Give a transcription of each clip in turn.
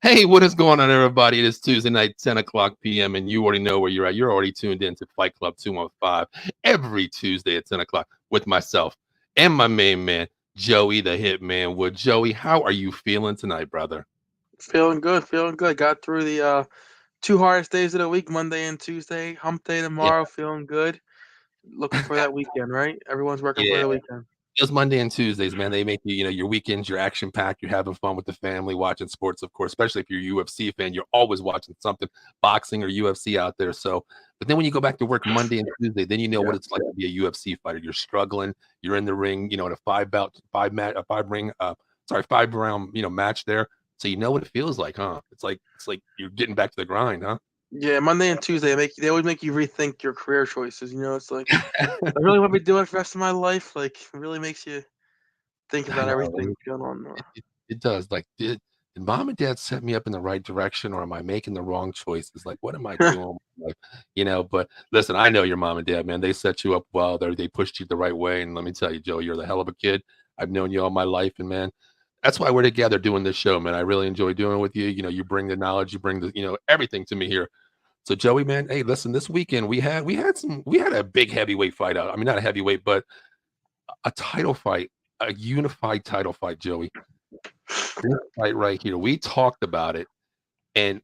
Hey, what is going on, everybody? It is Tuesday night, 10 o'clock p.m., and you already know where you're at. You're already tuned in to Fight Club 215 every Tuesday at 10 o'clock with myself and my main man, Joey the Hitman Wood. Joey, how are you feeling tonight, brother? Feeling good, feeling good. Got through the two hardest days of the week, Monday and Tuesday. Hump day Yeah, tomorrow, feeling good. Looking for that weekend, right? Everyone's working for yeah. the weekend. Those Monday and Tuesdays, man, they make you, your weekends, you're action packed, you're having fun with the family, watching sports, of course, especially if you're a UFC fan, you're always watching something, boxing or UFC out there. So, but then when you go back to work Monday and Tuesday, then you know Yeah. what it's like to be a UFC fighter. You're struggling, you're in the ring, in a five round, match there. So you know what it feels like, huh? It's like you're getting back to the grind, huh? Yeah, Monday and Tuesday they always make you rethink your career choices. It's like I really want to be doing for the rest of my life. Like it really makes you think I about know. everything going on. It does. Like, did mom and dad set me up in the right direction, or am I making the wrong choices? Like, what am I doing? Like, but listen, I know your mom and dad, man. They set you up well. They pushed you the right way. And let me tell you, Joe, you're the hell of a kid. I've known you all my life, and man, that's why we're together doing this show, man. I really enjoy doing it with you. You bring the knowledge, you bring the, everything to me here. So, Joey, man, hey, listen, this weekend we had a big heavyweight fight out. I mean, not a heavyweight, but a title fight, a unified title fight, Joey. This fight right here, we talked about it, and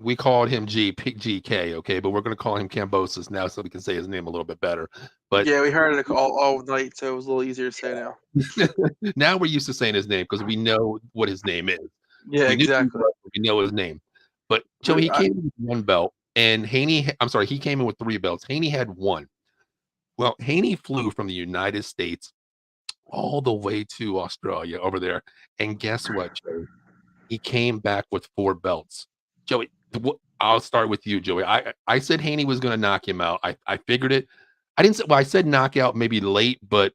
we called him GK, okay, but we're gonna call him Kambosos now so we can say his name a little bit better. But Yeah, we heard it all night, so it was a little easier to say now. now we're used to saying his name because we know what his name is. Yeah, We knew who he exactly. was, but we know his name. But Joe, But he came in with 1 belt, and he came in with 3 belts. Haney had 1. Well, Haney flew from the United States all the way to Australia over there, and guess what, Joey? He came back with 4 belts. Joey, I'll start with you, Joey. I said Haney was gonna knock him out. I figured it. I didn't say, well, I said knockout maybe late, but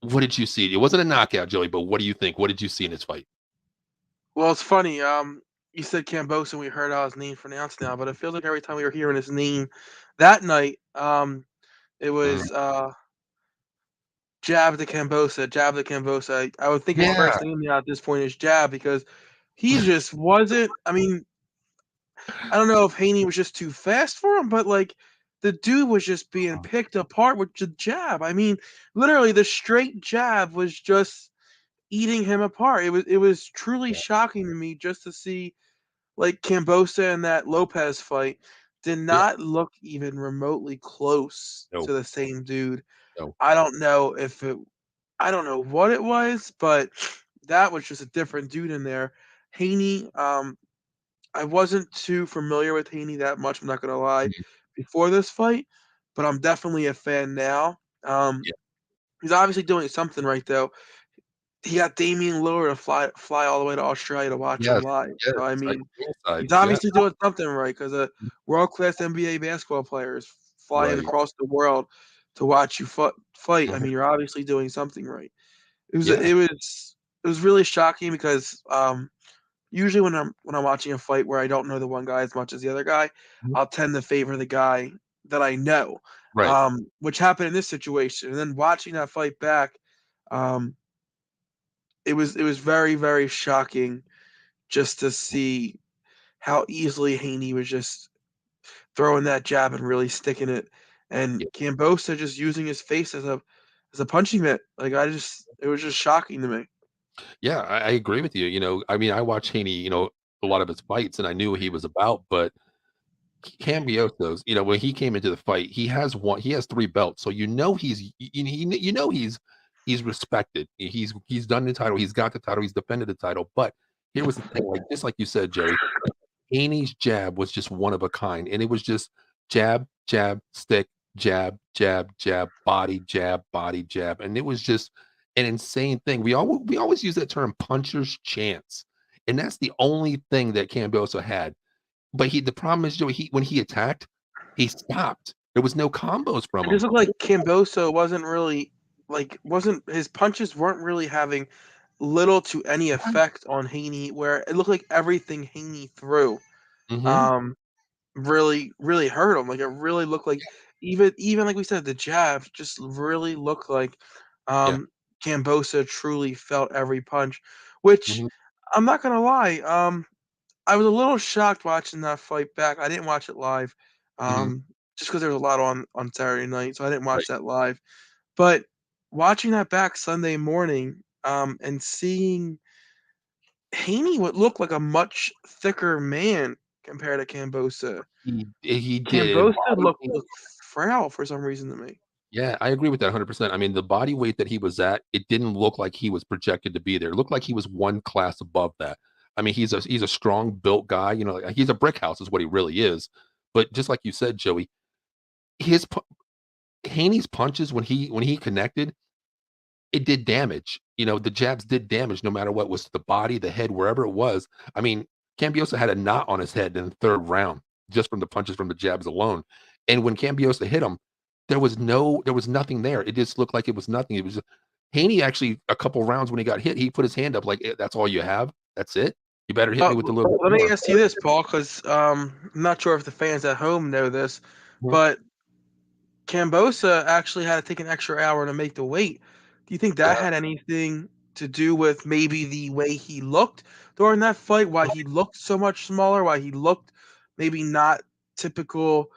what did you see? It wasn't a knockout, Joey, but what do you think? What did you see in this fight? well, it's funny. You said Cambosa, and we heard how his name pronounced now, but it feels like every time we were hearing his name that night, it Mm. was Jab the Kambosa, Jab the Kambosa. I would think his Yeah. first name now at this point is Jab because he just wasn't. I mean, I don't know if Haney was just too fast for him, but like the dude was just being picked apart with the jab. I mean, literally the straight jab was just eating him apart. It was truly shocking to me just to see like Cambosa and that Lopez fight did Yeah. not look even remotely close No, to the same dude. no. I don't know if it I don't know what it was, but that was just a different dude in there. Haney, I wasn't too familiar with Haney that much, I'm not gonna lie, Mhm. before this fight, but I'm definitely a fan now. Um, Yeah. he's obviously doing something right though. He got Damian Lillard to fly all the way to Australia to watch him Yes. live. Yes. So I Like mean, ringside. he's Yeah. obviously doing something right because a world class NBA basketball player is flying Right. across the world to watch you fight. I Mhm. mean, you're obviously doing something right. It was Yeah. it was it was really shocking because usually when I'm watching a fight where I don't know the one guy as much as the other guy, Mhm. I'll tend to favor the guy that I know, Right. which happened in this situation. And then watching that fight back, um, it was very very shocking just to see how easily Haney was just throwing that jab and really sticking it, and Yeah. Cambosa just using his face as a punching mitt. Like it was just shocking to me. Yeah, I agree with you. I mean, I watched Haney, a lot of his fights, and I knew what he was about, but Kambosos, when he came into the fight, he has 3 belts, so he's respected. He's done the title, he's got the title, he's defended the title, but here was the thing, like, just like you said, Joey, Haney's jab was just one of a kind, and it was just jab, jab, stick, jab, jab, jab, body, jab, and it was just an insane thing. We always use that term puncher's chance, and that's the only thing that Kambosos had. But the problem is, Joey, when he attacked, he stopped. There was no combos from It him. just looked like Camboso wasn't really wasn't his punches weren't really having little to any effect on Haney, where it looked like everything Haney threw Mhm. um really hurt him. Like it really looked like even like we said, the jab just really looked like Yeah. um Cambosa truly felt every punch, which Mhm. I'm not gonna lie, I was a little shocked watching that fight back. I didn't watch it live, Mhm. just because there was a lot on Saturday night, so I didn't Right. watch that live. But watching that back Sunday morning, and seeing Haney would look like a much thicker man compared to Cambosa. He did. Cambosa Body weight. looked frail for some reason to me. Yeah, I agree with that 100%. I mean, the body weight that he was at, it didn't look like he was projected to be there. It looked like he was one class above that. I mean, he's a strong built guy, like, he's a brick house is what he really is. But just like you said, Joey, his pu Haney's punches when he connected, it did damage. The jabs did damage no matter what was the body, the head, wherever it was. I mean, Cambiosa had a knot on his head in the 3rd round just from the punches from the jabs alone. And when Cambiosa hit him, there was nothing there. It just looked like it was nothing. It was Haney actually a couple rounds when he got hit, he put his hand up like, That's all you have? That's it? You better hit me with a little bit Let me more." ask you this, Paul, because I'm not sure if the fans at home know this, Mhm. but Cambosa actually had to take an extra hour to make the weight. Do you think that Yeah. had anything to do with maybe the way he looked during that fight? Why he looked so much smaller? Why he looked maybe not typical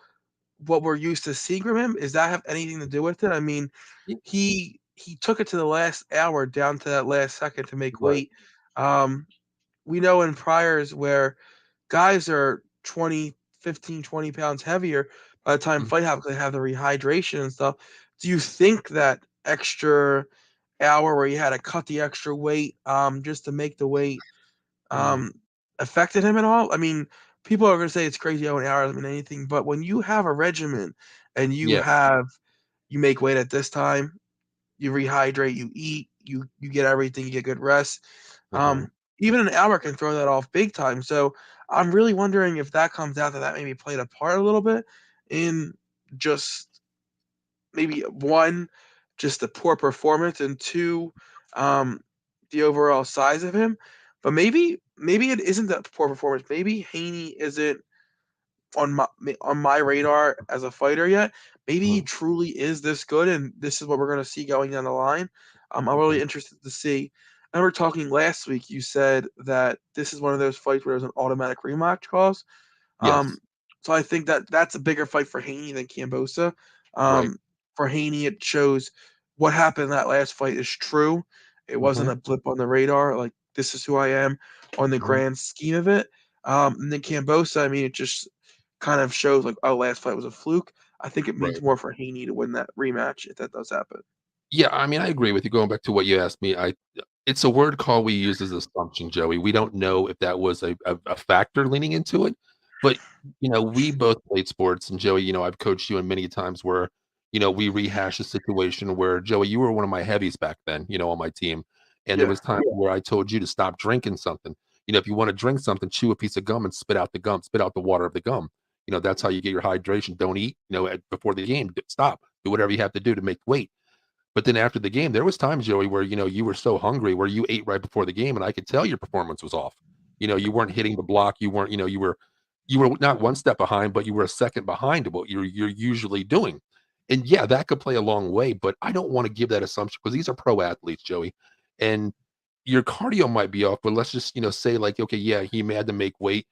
what we're used to seeing from him? Does that have anything to do with it? I mean, Yeah. he took it to the last hour down to that last second to make Right. weight. Um, we know in priors where guys are 20, 15, 20 pounds heavier by the time Mhm. fight happens, they have the rehydration and stuff. Do you think that extra hour where he had to cut the extra weight just to make the weight Mhm. um, affected him at all? I mean, people are going to say it's crazy how an hour doesn't mean anything, but when you have a regimen and Yeah. you make weight at this time, you rehydrate, you eat, you get everything, you get good rest. Uh-huh. Even an hour can throw that off big time. So I'm really wondering if that comes out that maybe played a part a little bit in just maybe one, just the poor performance, and two, um, the overall size of him. But maybe it isn't that poor performance. Maybe Haney isn't on my radar as a fighter yet. Maybe he Uh-huh. truly is this good, and this is what we're going to see going down the line. I'm really Mhm. interested to see. I remember talking last week. You said that this is one of those fights where there's an automatic rematch clause. Um, Yes. so I think that that's a bigger fight for Haney than Kambosa. Right. For Haney, it shows what happened in that last fight is true. It wasn't Mhm. a blip on the radar. Like this is who I am on the Mhm. grand scheme of it. And then Kambosa, I mean, it just kind of shows like, oh, last fight was a fluke. I think it means Right. more for Haney to win that rematch if that does happen. Yeah, I mean, I agree with you. Going back to what you asked me, it's a word call we use as assumption, Joey. We don't know if that was a factor leaning into it, but we both played sports, and Joey, I've coached you in many times where we rehash a situation where Joey, you were one of my heavies back then, on my team, and there Yeah. was times where I told you to stop drinking something. If you want to drink something, chew a piece of gum and spit out the gum, spit out the water of the gum. That's how you get your hydration. Don't eat, before the game. Stop. Do whatever you have to do to make weight. But then after the game, there was times, Joey, where, you were so hungry where you ate right before the game, and I could tell your performance was off. You weren't hitting the block. You weren't, you were not one step behind, but you were a second behind what you're usually doing. And yeah, that could play a long way, but I don't want to give that assumption because these are pro athletes, Joey. And your cardio might be off, but let's just, say like, okay, yeah, he had to make weight.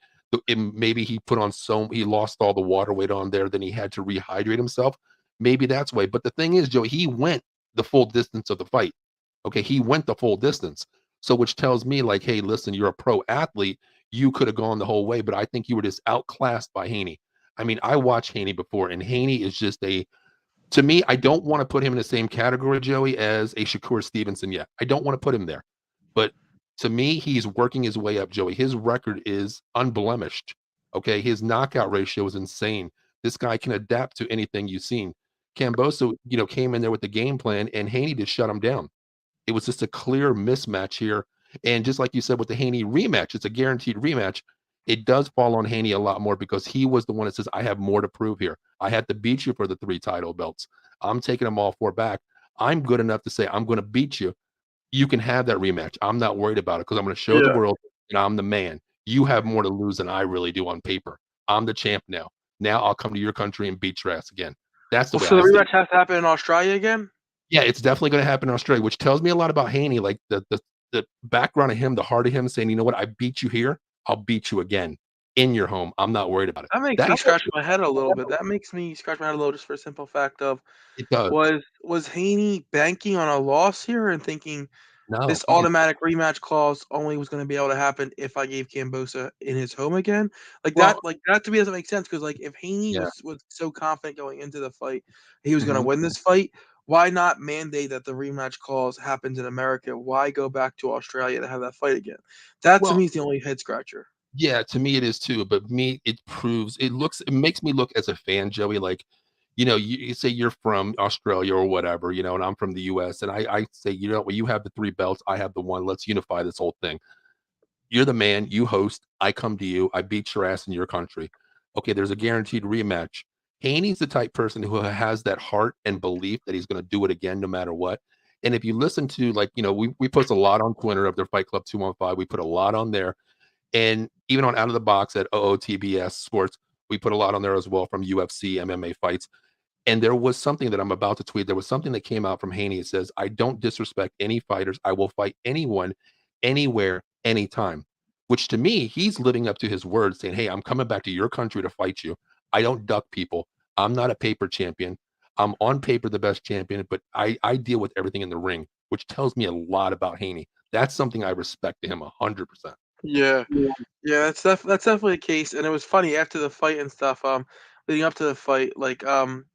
Maybe he lost all the water weight on there, then he had to rehydrate himself. Maybe that's why. But the thing is, Joey, he went the full distance of the fight. Okay, he went the full distance. So which tells me like, hey, listen, you're a pro athlete. You could have gone the whole way, but I think you were just outclassed by Haney. I mean, I watched Haney before, and Haney is just a to me, I don't want to put him in the same category, Joey, as a Shakur Stevenson yet. I don't want to put him there. But to me, he's working his way up, Joey. His record is unblemished. Okay. His knockout ratio is insane. This guy can adapt to anything you've seen. Camboso, came in there with the game plan and Haney just shut him down. It was just a clear mismatch here. And just like you said with the Haney rematch, it's a guaranteed rematch. It does fall on Haney a lot more because he was the one that says, I have more to prove here. I had to beat you for the 3 title belts. I'm taking them all 4 back. I'm good enough to say, I'm going to beat you. You can have that rematch. I'm not worried about it because I'm going to show the Yeah. world and I'm the man. You have more to lose than I really do on paper. I'm the champ now. Now I'll come to your country and beat your ass again. That's the Well, way so I the see it. rematch has to happen in Australia again? Yeah, it's definitely gonna happen in Australia, which tells me a lot about Haney, like, the background of him, the heart of him saying, "You know what? I beat you here, I'll beat you again in your home. I'm not worried about it." That makes That me scratch my head a little bit. That makes me scratch my head a little just for a simple fact of it does. was Haney banking on a loss here and thinking No, this he did automatic rematch clause only was gonna be able to happen if I gave Kambosa in his home again? well, Like that to me doesn't make sense because like if Haney yeah, was so confident going into the fight he was gonna mhm. win this fight, why not mandate that the rematch clause happens in America? Why go back to Australia to have that fight again? That to Well, me is the only head scratcher. yeah, to me it is too, but me, it makes me look as a fan, Joey, like, you say you're from Australia or whatever, and I'm from the US, and I say, "You know what? You have the 3 belts, I have the 1, let's unify this whole thing." You're the man, you host, I come to you, I beat your ass in your country. Okay, there's a guaranteed rematch. Haney's the type person who has that heart and belief that he's going to do it again no matter what. And if you listen to like, we post a lot on Twitter of their Fight Club 215. We put a lot on there. And even on Out of the Box at OOTBS Sports, we put a lot on there as well from UFC, MMA fights. And there was something that I'm about to tweet. There was something that came out from Haney. It says, I don't disrespect any fighters. I will fight anyone, anywhere, anytime. Which to me, he's living up to his word, saying, hey, I'm coming back to your country to fight you. I don't duck people. I'm not a paper champion. I'm on paper the best champion, but I deal with everything in the ring, which tells me a lot about Haney. That's something I respect to him 100%. Yeah. Yeah, that's definitely the case, and it was funny after the fight and stuff, leading up to the fight, like, I'm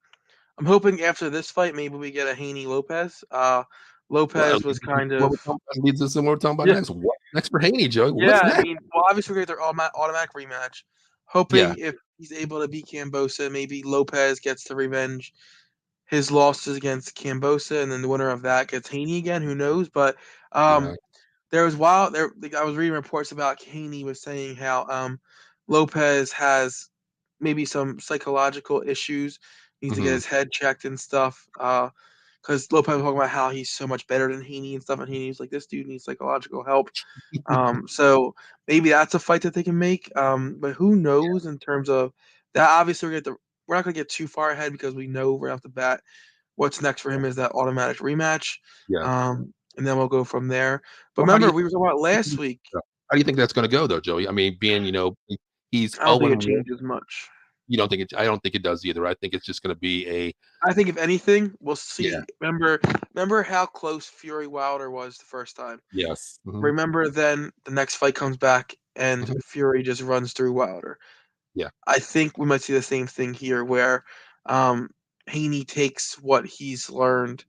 hoping after this fight, maybe we get a Haney Lopez. Well, Lopez was kind what of we're talking about leads us to what we're talking about yeah, next. What's next for Haney, Joey? yeah, What's I next? mean, well, obviously, we get their automatic rematch. Yeah. Hoping if he's able to beat Kambosa, maybe Lopez gets to revenge his losses against Kambosa, and then the winner of that gets Haney again, who knows? But, um, Yeah. there was wild there like, I was reading reports about Haney was saying how, Lopez has maybe some psychological issues, needs to get Mhm. his head checked and stuff, because Lopez was talking about how he's so much better than Haney and stuff, and Haney's like, "This dude needs psychological help." So maybe that's a fight that they can make, but who knows in terms of that obviously we're not gonna get too far ahead because we know right off the bat what's next for him is that automatic rematch, Yeah. and then we'll go from there. But Well, how do remember, you we were talking about last week. how do you think that's gonna go though, Joey? I mean, being, he's I don't 0 think it and 1. changes much. You don't think it I don't think it does either. I think it's just gonna be a I think if anything, we'll yeah, see. Remember how close Fury Wilder was the first time. yes. Mhm, Remember then the next fight comes back and mhm, Fury just runs through Wilder. yeah, I think we might see the same thing here where um, Haney takes what he's learned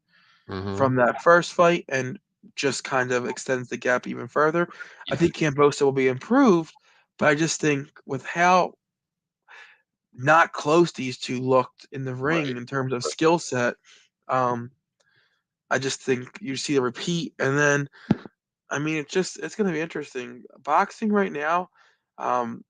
mhm, from that first fight and just kind of extends the gap even further. I yeah, think Cambosa will be improved, but I just think with how not close these two looked in the right, ring in terms of right, skill set, um, I just think you see a repeat, and then I mean it's going to be interesting. Boxing right now, um,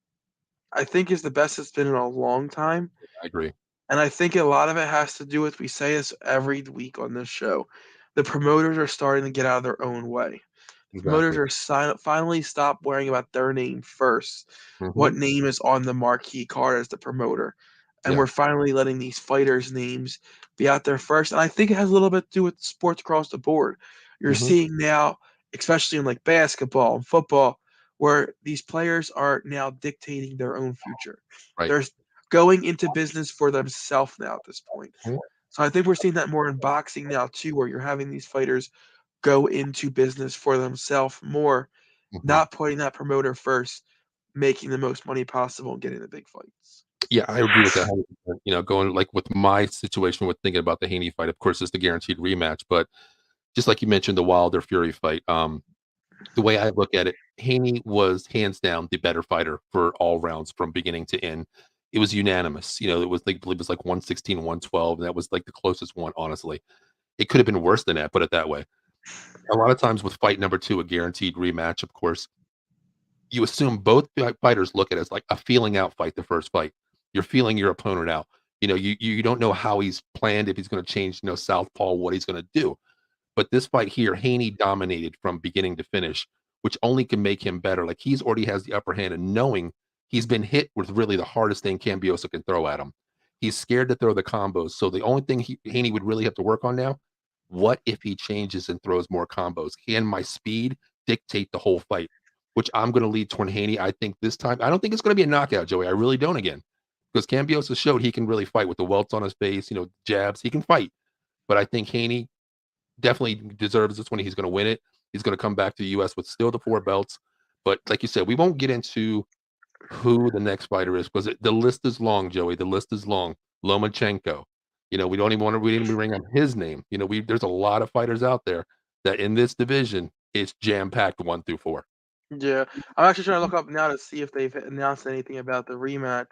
I think is the best it's been in a long time. I agree. And I think a lot of it has to do with we say this every week on this show. The promoters are starting to get out of their own way. The promoters Exactly. are finally stop worrying about their name first. What Mhm, name is on the marquee card as the promoter? And yeah, we're finally letting these fighters' names be out there first. And I think it has a little bit to do with sports across the board. You're mhm, seeing now, especially in like basketball and football, where these players are now dictating their own future. right, They're going into business for themselves now at this point. mhm, So I think we're seeing that more in boxing now too, where you're having these fighters go into business for themselves more, Mhm. not putting that promoter first, making the most money possible and getting the big fights. Yeah, I agree with that 100%. Going like with my situation with thinking about the Haney fight, of course, it's the guaranteed rematch. But just like you mentioned, the Wilder Fury fight, the way I look at it, Haney was hands down the better fighter for all rounds from beginning to end. It was unanimous. It was like, I believe it was like 116, 112, and that was like the closest one, honestly. It could have been worse than that, put it that way. A lot of times with fight number two, a guaranteed rematch, of course, you assume both fighters look at it as like a feeling out fight, the first fight. You're feeling your opponent out. You don't know how he's planned, if he's going to change, southpaw, what he's going to do. But this fight here, Haney dominated from beginning to finish, which only can make him better. Like he's already has the upper hand, and knowing he's been hit with really the hardest thing Camboso can throw at him. He's scared to throw the combos. So the only thing Haney would really have to work on now, what if he changes and throws more combos? Can my speed dictate the whole fight? Which I'm going to lead toward Haney. I think this time, I don't think it's going to be a knockout, Joey. I really don't again. Because Camboso showed he can really fight with the welts on his face, jabs. He can fight. But I think Haney definitely deserves this one. He's going to win it. He's going to come back to the U.S. with still the four belts. But like you said, we won't get into who the next fighter is because the list is long, Joey. The list is long. Lomachenko. We don't even want to. We didn't even bring up his name. There's a lot of fighters out there that in this division it's jam packed 1 through 4. Yeah, I'm actually trying to look up now to see if they've announced anything about the rematch.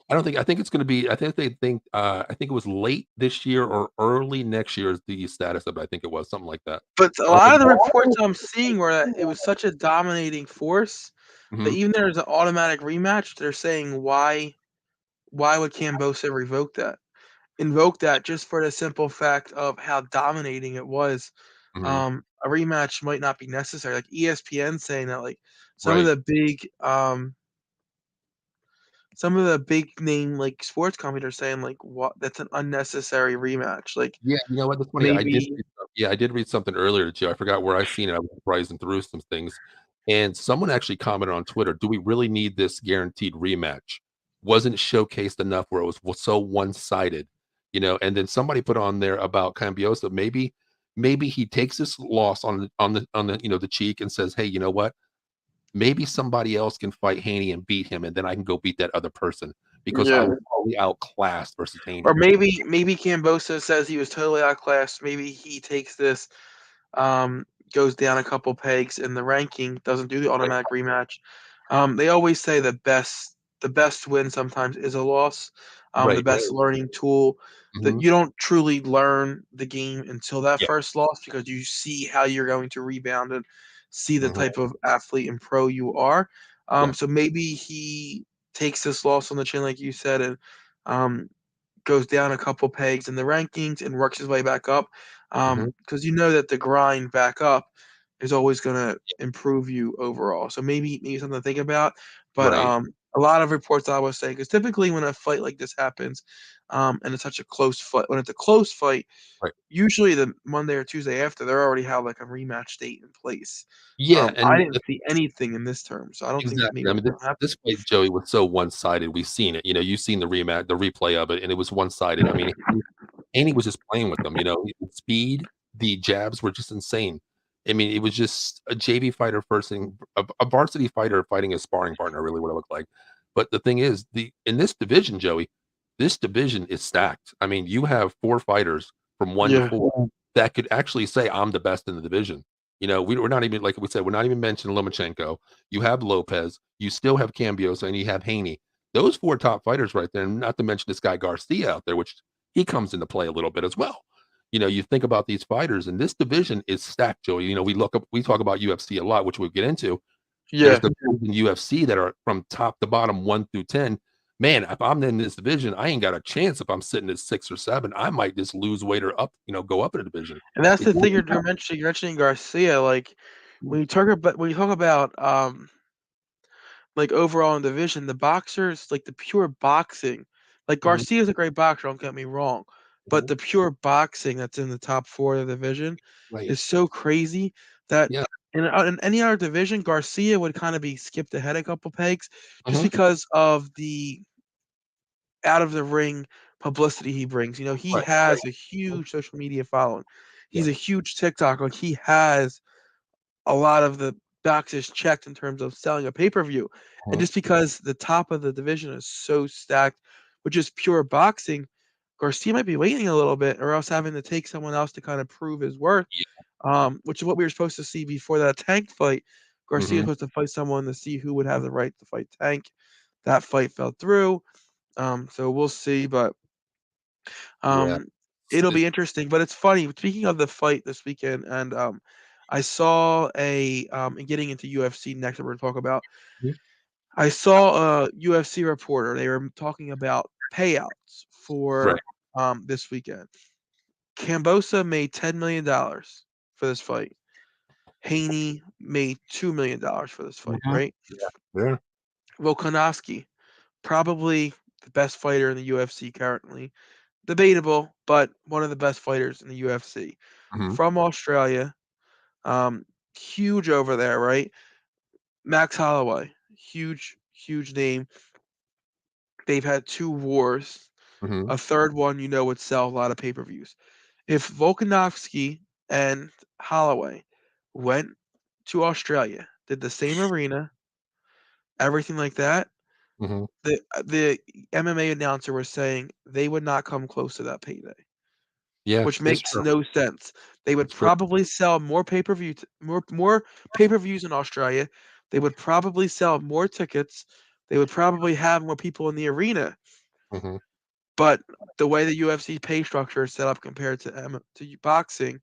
I don't think. I think it's going to be. I think they think. I think it was late this year or early next year is the status of it. I think it was something like that. But a Um, lot of the reports I'm seeing were that it was such a dominating force that mhm, even there's an automatic rematch, they're saying why would Kambosos invoke that just for the simple fact of how dominating it was. mhm, A rematch might not be necessary. Like ESPN saying that like some of right. the big some of the big name like sports companies are saying like what that's an unnecessary rematch. Like Yeah, you know what? That's funny. maybe I did read something earlier too. I forgot where I seen it. I was surprised and through some things, and someone actually commented on Twitter, "Do we really need this guaranteed rematch? Wasn't showcased enough where it was so one-sided." And then somebody put on there about Cambiose. Maybe he takes this loss on the the cheek and says, "Hey, you know what? Maybe somebody else can fight Haney and beat him, and then I can go beat that other person because I yeah. was probably outclassed versus Or Haney." maybe Kambosos says he was totally outclassed. Maybe he takes this um, goes down a couple pegs in the ranking, doesn't do the Right, automatic rematch. They always say the best win sometimes is a loss. The right. best learning tool that Mhm. you don't truly learn the game until that Yeah. first loss because you see how you're going to rebound and see the Mhm. type of athlete and pro you are. Yeah. So maybe he takes this loss on the chin, like you said, and um, goes down a couple pegs in the rankings and works his way back up. Mhm. Because you know that the grind back up is always going to improve you overall. So maybe something to think about. But Right. a lot of reports I was saying because typically when a fight like this happens, and it's such a close fight, when it's a close fight, Right. usually the Monday or Tuesday after they already have like a rematch date in place. Yeah, I and didn't see anything in this term, so I don't think exactly. maybe I it's mean, going to this fight, Joey, was so one-sided. We've seen it. You've seen the rematch, the replay of it, and it was one-sided. I mean, Haney was just playing with them. The speed, the jabs were just insane. I mean, it was just a JV fighter facing a varsity fighter fighting a sparring partner. Really, what it looked like. But the thing is, the in this division, Joey, this division is stacked. I mean, you have four fighters from one to happen. four that could actually say, "I'm the best in the division." We're not even like we said, we're not even mentioning Lomachenko. You have Lopez, you still have Cambiosa, and you have Haney. Those four top fighters right there, and not to mention this guy Garcia out there, which he comes into play a little bit as well. You think about these fighters, and this division is stacked, Joey. We talk about UFC a lot, which we'll get into. There's Yeah. the in UFC that are from top to bottom, 1 through 10. Man, if I'm in this division, I ain't got a chance. If I'm sitting at 6 or 7, I might just lose weight or go up in a division. And that's It, the thing you're mentioning Garcia, like, when you talk about, like, overall in division, the boxers, like, the pure boxing like, Mhm, Garcia's a great boxer, don't get me wrong, but mhm, the pure boxing that's in the top 4 of the division right. is so crazy that Yeah. in any other division, Garcia would kinda be skipped ahead a couple pegs just Mhm, because of the out of the ring publicity he brings. You know, he Right, has right. a huge social media following. Yeah. He's a huge TikTok. Like he has a lot of the boxes checked in terms of selling a pay-per-view. And Mhm. just because the top of the division is so stacked with just pure boxing, Garcia might be waiting a little bit or else having to take someone else to kind of prove his worth, Yeah. which is what we were supposed to see before that Tank fight. Garcia was Mhm. supposed to fight someone to see who would have the right to fight Tank. That fight fell through. So we'll see, but Yeah. um, it'll It's be interesting. But it's funny. Speaking of the fight this weekend, and I saw and getting into UFC next, that we're going to talk about. mhm. I saw a UFC reporter. They were talking about payouts Right. for this weekend. Kambosa made $10 million for this fight. Haney made $2 million for this fight, Mhm. right? Yeah. Yeah. Volkanovski, probably the best fighter in the UFC currently. Debatable, but one of the best fighters in the UFC. Mhm. From Australia, um, huge over there, right? Max Holloway, huge name. They've had two wars. Mhm. A third one, would sell a lot of pay-per-views. If Volkanovski and Holloway went to Australia, did the same arena, everything like that, Mhm. the MMA announcer was saying they would not come close to that payday, Yeah, which it's makes true. no sense. They would It's true. probably sell more pay-per-view more pay-per-views in Australia. They would probably sell more tickets. They would probably have more people in the arena. Mhm. But the way the UFC pay structure is set up compared to boxing,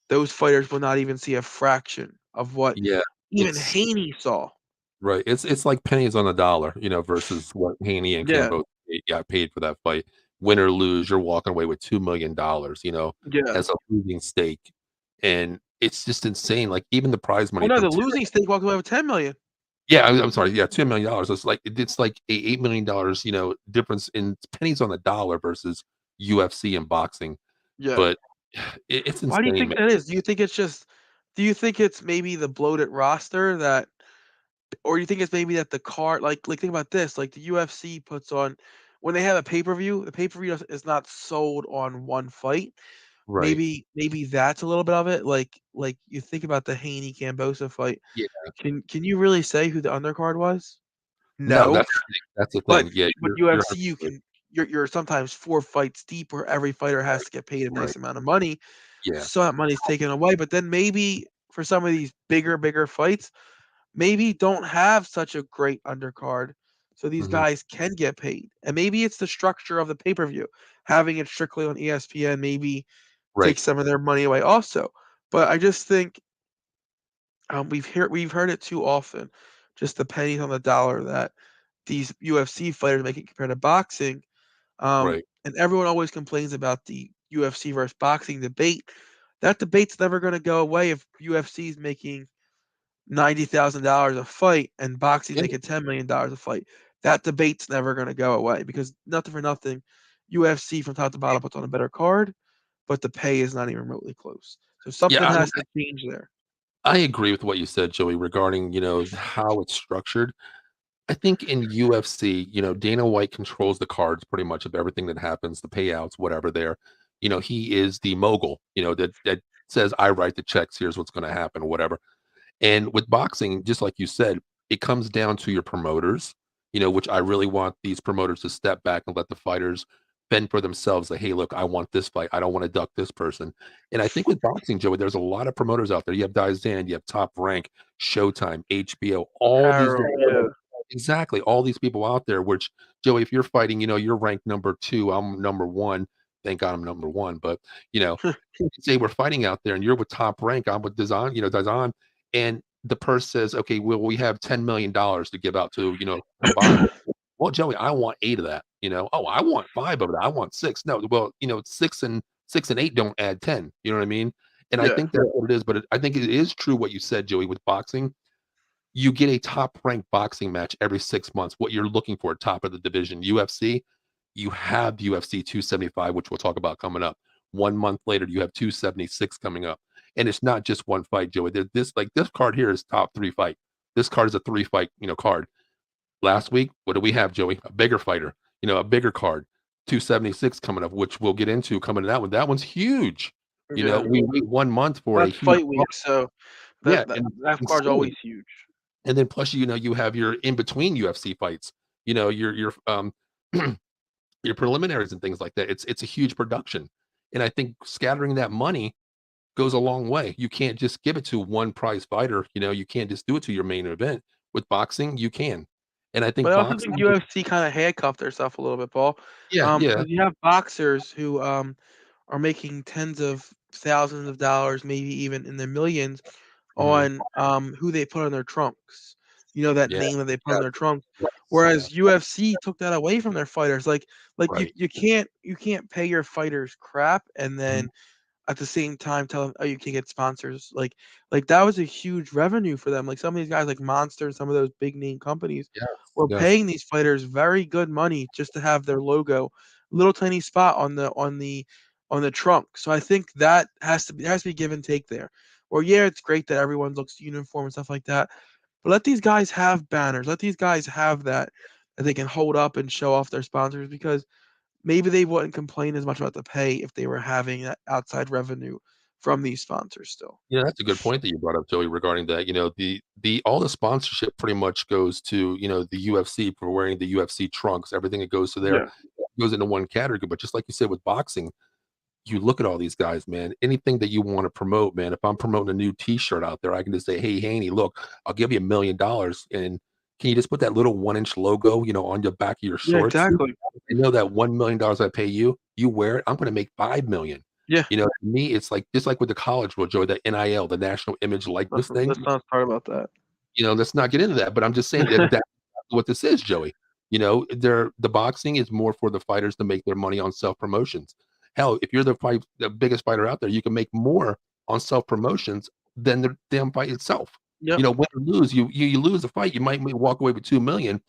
those fighters will not even see a fraction of what Yeah. even It's Haney saw. right. It's like pennies on the dollar, versus what Haney and Yeah, Cambo got paid for that fight. Win or lose, you're walking away with $2 million, yeah. as a losing stake, and it's just insane. Like even the prize Oh money no, from the losing stake walked away with 10 million. yeah, I'm sorry. Yeah, $10 million. It's like a $8 million, difference in pennies on the dollar versus UFC and boxing. Yeah. But it's Why do you insane, think man. that is? Do you think it's maybe the bloated roster that or do you think it's maybe that the card like think about this, like the UFC puts on when they have a pay-per-view, the pay-per-view is not sold on one fight. Right. Maybe that's a little bit of it. Like you think about the Haney Cambosa fight. Yeah. Can you really say who the undercard was? No, No. that's the thing. That's the But thing. Yeah, but you're UFC, 100% right. you're sometimes 4 fights deep where every fighter has Right. to get paid a Right. nice amount of money, Yeah. so that money's taken away, but then maybe for some of these bigger fights, maybe don't have such a great undercard, so these Mhm. guys can get paid, and maybe it's the structure of the pay-per-view. Having it strictly on ESPN maybe Right. takes some of their money away also, but I just think, we've heard it too often, just the pennies on the dollar that these UFC fighters making compared to boxing. Right. And everyone always complains about the UFC versus boxing debate. That debate's never going to go away if UFC is making $90,000 a fight and boxing's Yeah. making $10 million a fight. That debate's never going to go away because nothing for nothing, UFC from top to bottom puts on a better card, but the pay is not even remotely close. So something Yeah, has to change there. I agree with what you said, Joey, regarding, how it's structured. I think in UFC, Dana White controls the cards pretty much of everything that happens, the payouts, whatever there. He is the mogul, that says, I write the checks, here's what's going to happen, or whatever. And with boxing, just like you said, it comes down to your promoters, which I really want these promoters to step back and let the fighters fend for themselves. Like, hey, look, I want this fight. I don't want to duck this person. And I think with boxing, Joey, there's a lot of promoters out there. You have Dizan, you have Top Rank, Showtime, HBO, all these Harold, different yeah. exactly all these people out there. Which Joey, if you're fighting, you're ranked number two. I'm number one. Thank God I'm number one. But you know, say we're fighting out there, and you're with Top Rank. I'm with Dizan, Dizan, and the purse says, "Okay, well, we have $10 million to give out to, combined." Well, Joey, I want 8 of that, "Oh, I want 5 of that. I want 6." No, well, 6 and 8 don't add 10, you know what I mean? And I Yeah. think that's what it is, but I think it is true what you said, Joey, with boxing. You get a top-ranked boxing match every 6 months, what you're looking for, top of the division. UFC, you have UFC 275, which we'll talk about coming up. 1 month later, you have 276 coming up. And it's not just one fight, Joey. This card here is top 3 fight. This card is a 3 fight, card. Last week, what do we have, Joey? A bigger fighter, a bigger card. 276 coming up, which we'll get into coming to that one. That one's huge. Yeah. We wait 1 month for a That's huge fight week, so yeah, that and that card's insane. always huge. And then plus, you have your in between UFC fights, your your preliminaries and things like that. It's a huge production. And I think scattering that money goes a long way. You can't just give it to one prize fighter, you can't just do it to your main event. With boxing, you can. And I But think I also think boxing UFC kinda handcuffed theirself a little bit, Paul, yeah, yeah. because you have boxers who, are making tens of thousands of dollars, maybe even in the millions Mhm. on, who they put on their trunks. You know, that Yeah. name that they put on Yes. their trunks. Yes. Yeah. Whereas UFC took that away from their fighters. Like Right. you can't pay your fighters crap and Mhm. then at the same time tell them, "Oh, you can't get sponsors." Like that was a huge revenue for them. Like some of these guys like Monster and some of those big name companies Yes. were Yes. paying these fighters very good money just to have their logo, little tiny spot on the trunk. So I think that has to be give and take there. Or yeah, it's great that everyone looks uniform and stuff like that, but let these guys have banners. Let these guys have that they can hold up and show off their sponsors because maybe they wouldn't complain as much about the pay if they were having that outside revenue from these sponsors still. Yeah, that's a good point that you brought up, Joey, regarding that. The all the sponsorship pretty much goes to, the UFC for wearing the UFC trunks. Everything that goes to there Yeah. goes into one category. But just like you said with boxing, you look at all these guys, man. Anything that you want to promote, man. If I'm promoting a new T-shirt out there, I can just say, "Hey, Haney, look, I'll give you $1 million, and can you just put that little 1 inch logo, on the back of your Yeah, shorts? exactly. I know that $1 million I pay you, you wear it, I'm gonna make 5 million." Yeah. To me, it's like just like with the college world, Joey, that NIL, the national image likeness thing. Let's not start about that. Let's not get into that, but I'm just saying that that's what this is, Joey. The boxing is more for the fighters to make their money on self promotions. Hell, if you're the biggest fighter out there, you can make more on self promotions than the damn fight itself. Yep. Win or lose, you lose a fight, you might walk away with 2 million,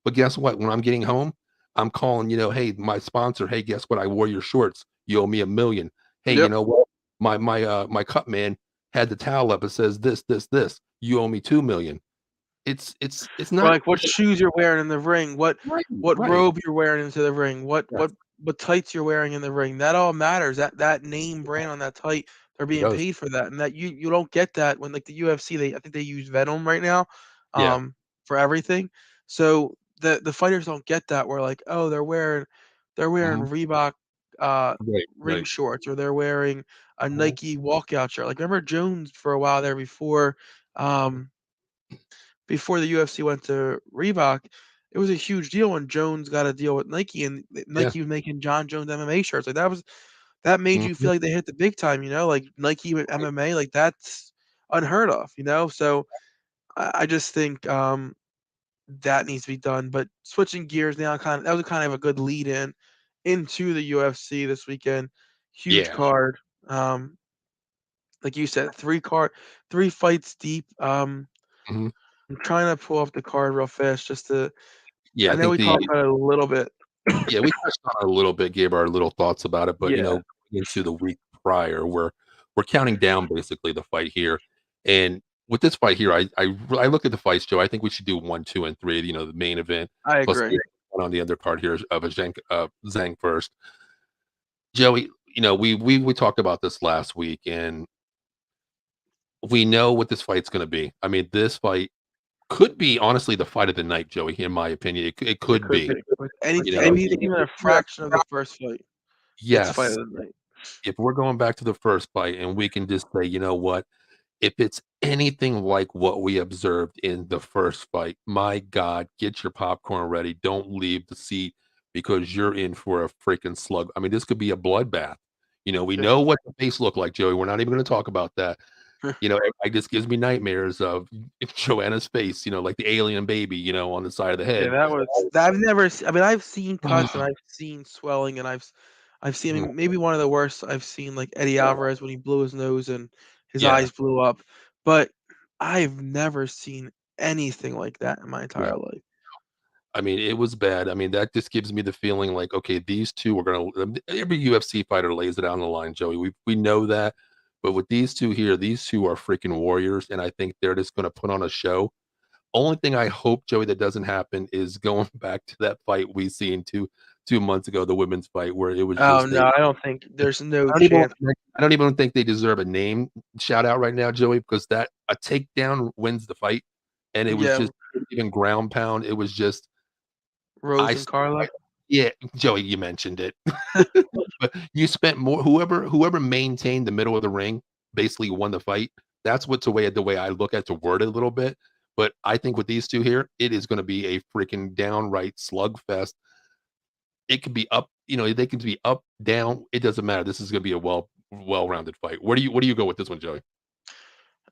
but guess what? When I'm getting home, I'm calling, hey, my sponsor, hey, guess what? I wore your shorts. You owe me 1 million. Hey, you Yep. know what? My cut man had the towel up. It says this, this, this. You owe me 2 million. It's Or not like what shoes you're wearing in the ring, right, what right. robe you're wearing into the ring, Yes, what tights you're wearing in the ring. That all matters. That name brand on that tight, they're it being does. paid for that. And that you don't get that when like the UFC, I think they use Venom right now, Yeah. for everything. So the fighters don't get that where like, oh, they're wearing Mhm. Reebok Right, ring right. shorts or they're wearing a Mhm. Nike walkout shirt. Like remember Jones for a while there um before the UFC went to Reebok, it was a huge deal when Jones got a deal with Nike and Yeah. Nike was making John Jones MMA shirts. Like that made you Mhm. feel like they hit the big time, like Nike with MMA, like that's unheard of. So I just think that needs to be done. But switching gears now, that was kind of a good lead in into the UFC this weekend. Huge Yeah. card. Um, like you said, three fights deep. Mhm. I'm trying to pull up the card real fast just to Yeah, I I know think we talked about it a little bit. yeah, we touched on it a little bit, gave our little thoughts about it, but, Yeah, into the week prior, we're counting down basically the fight here, and with this fight here, I look at the fights, Joe, I think we should do 1, 2, and 3, the main event, I plus agree. the one on the undercard here of a Zhang first. Joey, we talked about this last week, and we know what this fight's gonna be. I mean, this fight could be honestly the fight of the night, Joey, in my opinion. It It could could be. be. With You anything, know, even a fraction of the first fight, it's fight yes. of the night. If we're going back to the first fight and we can just say, you know what? If it's anything like what we observed in the first fight, my God, get your popcorn ready. Don't leave the seat because you're in for a freaking slug. I mean, this could be a bloodbath. We Yeah. know what the face looked like, Joey. We're not even going to talk about that. It just gives me nightmares of Joanna's face, like the alien baby, on the side of the Yeah, head. that was I've never I mean, I've seen cuts and Ah, I've seen swelling and I've seen I mhm, mean, maybe one of the worst I've seen, like, Eddie Alvarez when he blew his nose and his yeah, eyes blew up, but I've never seen anything like that in my yeah. entire life. I mean, it was bad. I mean, that just gives me the feeling like, okay, these two are gonna. Every UFC fighter lays it on the line, Joey. We know that, but with these two here, these two are freaking warriors, and I think they're just gonna put on a show. Only thing I hope, Joey, that doesn't happen is going back to that fight we seen 2 months ago, the women's fight, where it was Oh, just no, they. I don't think there's no I don't even. chance. I don't even think they deserve a name shout out right now, Joey, because that a takedown wins the fight, and it was Yeah, just even ground pound. It was just Rose I, and s- I Carla. yeah, Joey, you mentioned it. But you spent more whoever maintained the middle of the ring basically won the fight. That's what's the way I look at to word it a little bit. But I think with these two here, it is going to be a freaking downright slugfest. It could be up, they can be up, down. It doesn't matter. This is going to be a well-rounded fight. Where do you go with this one, Joey?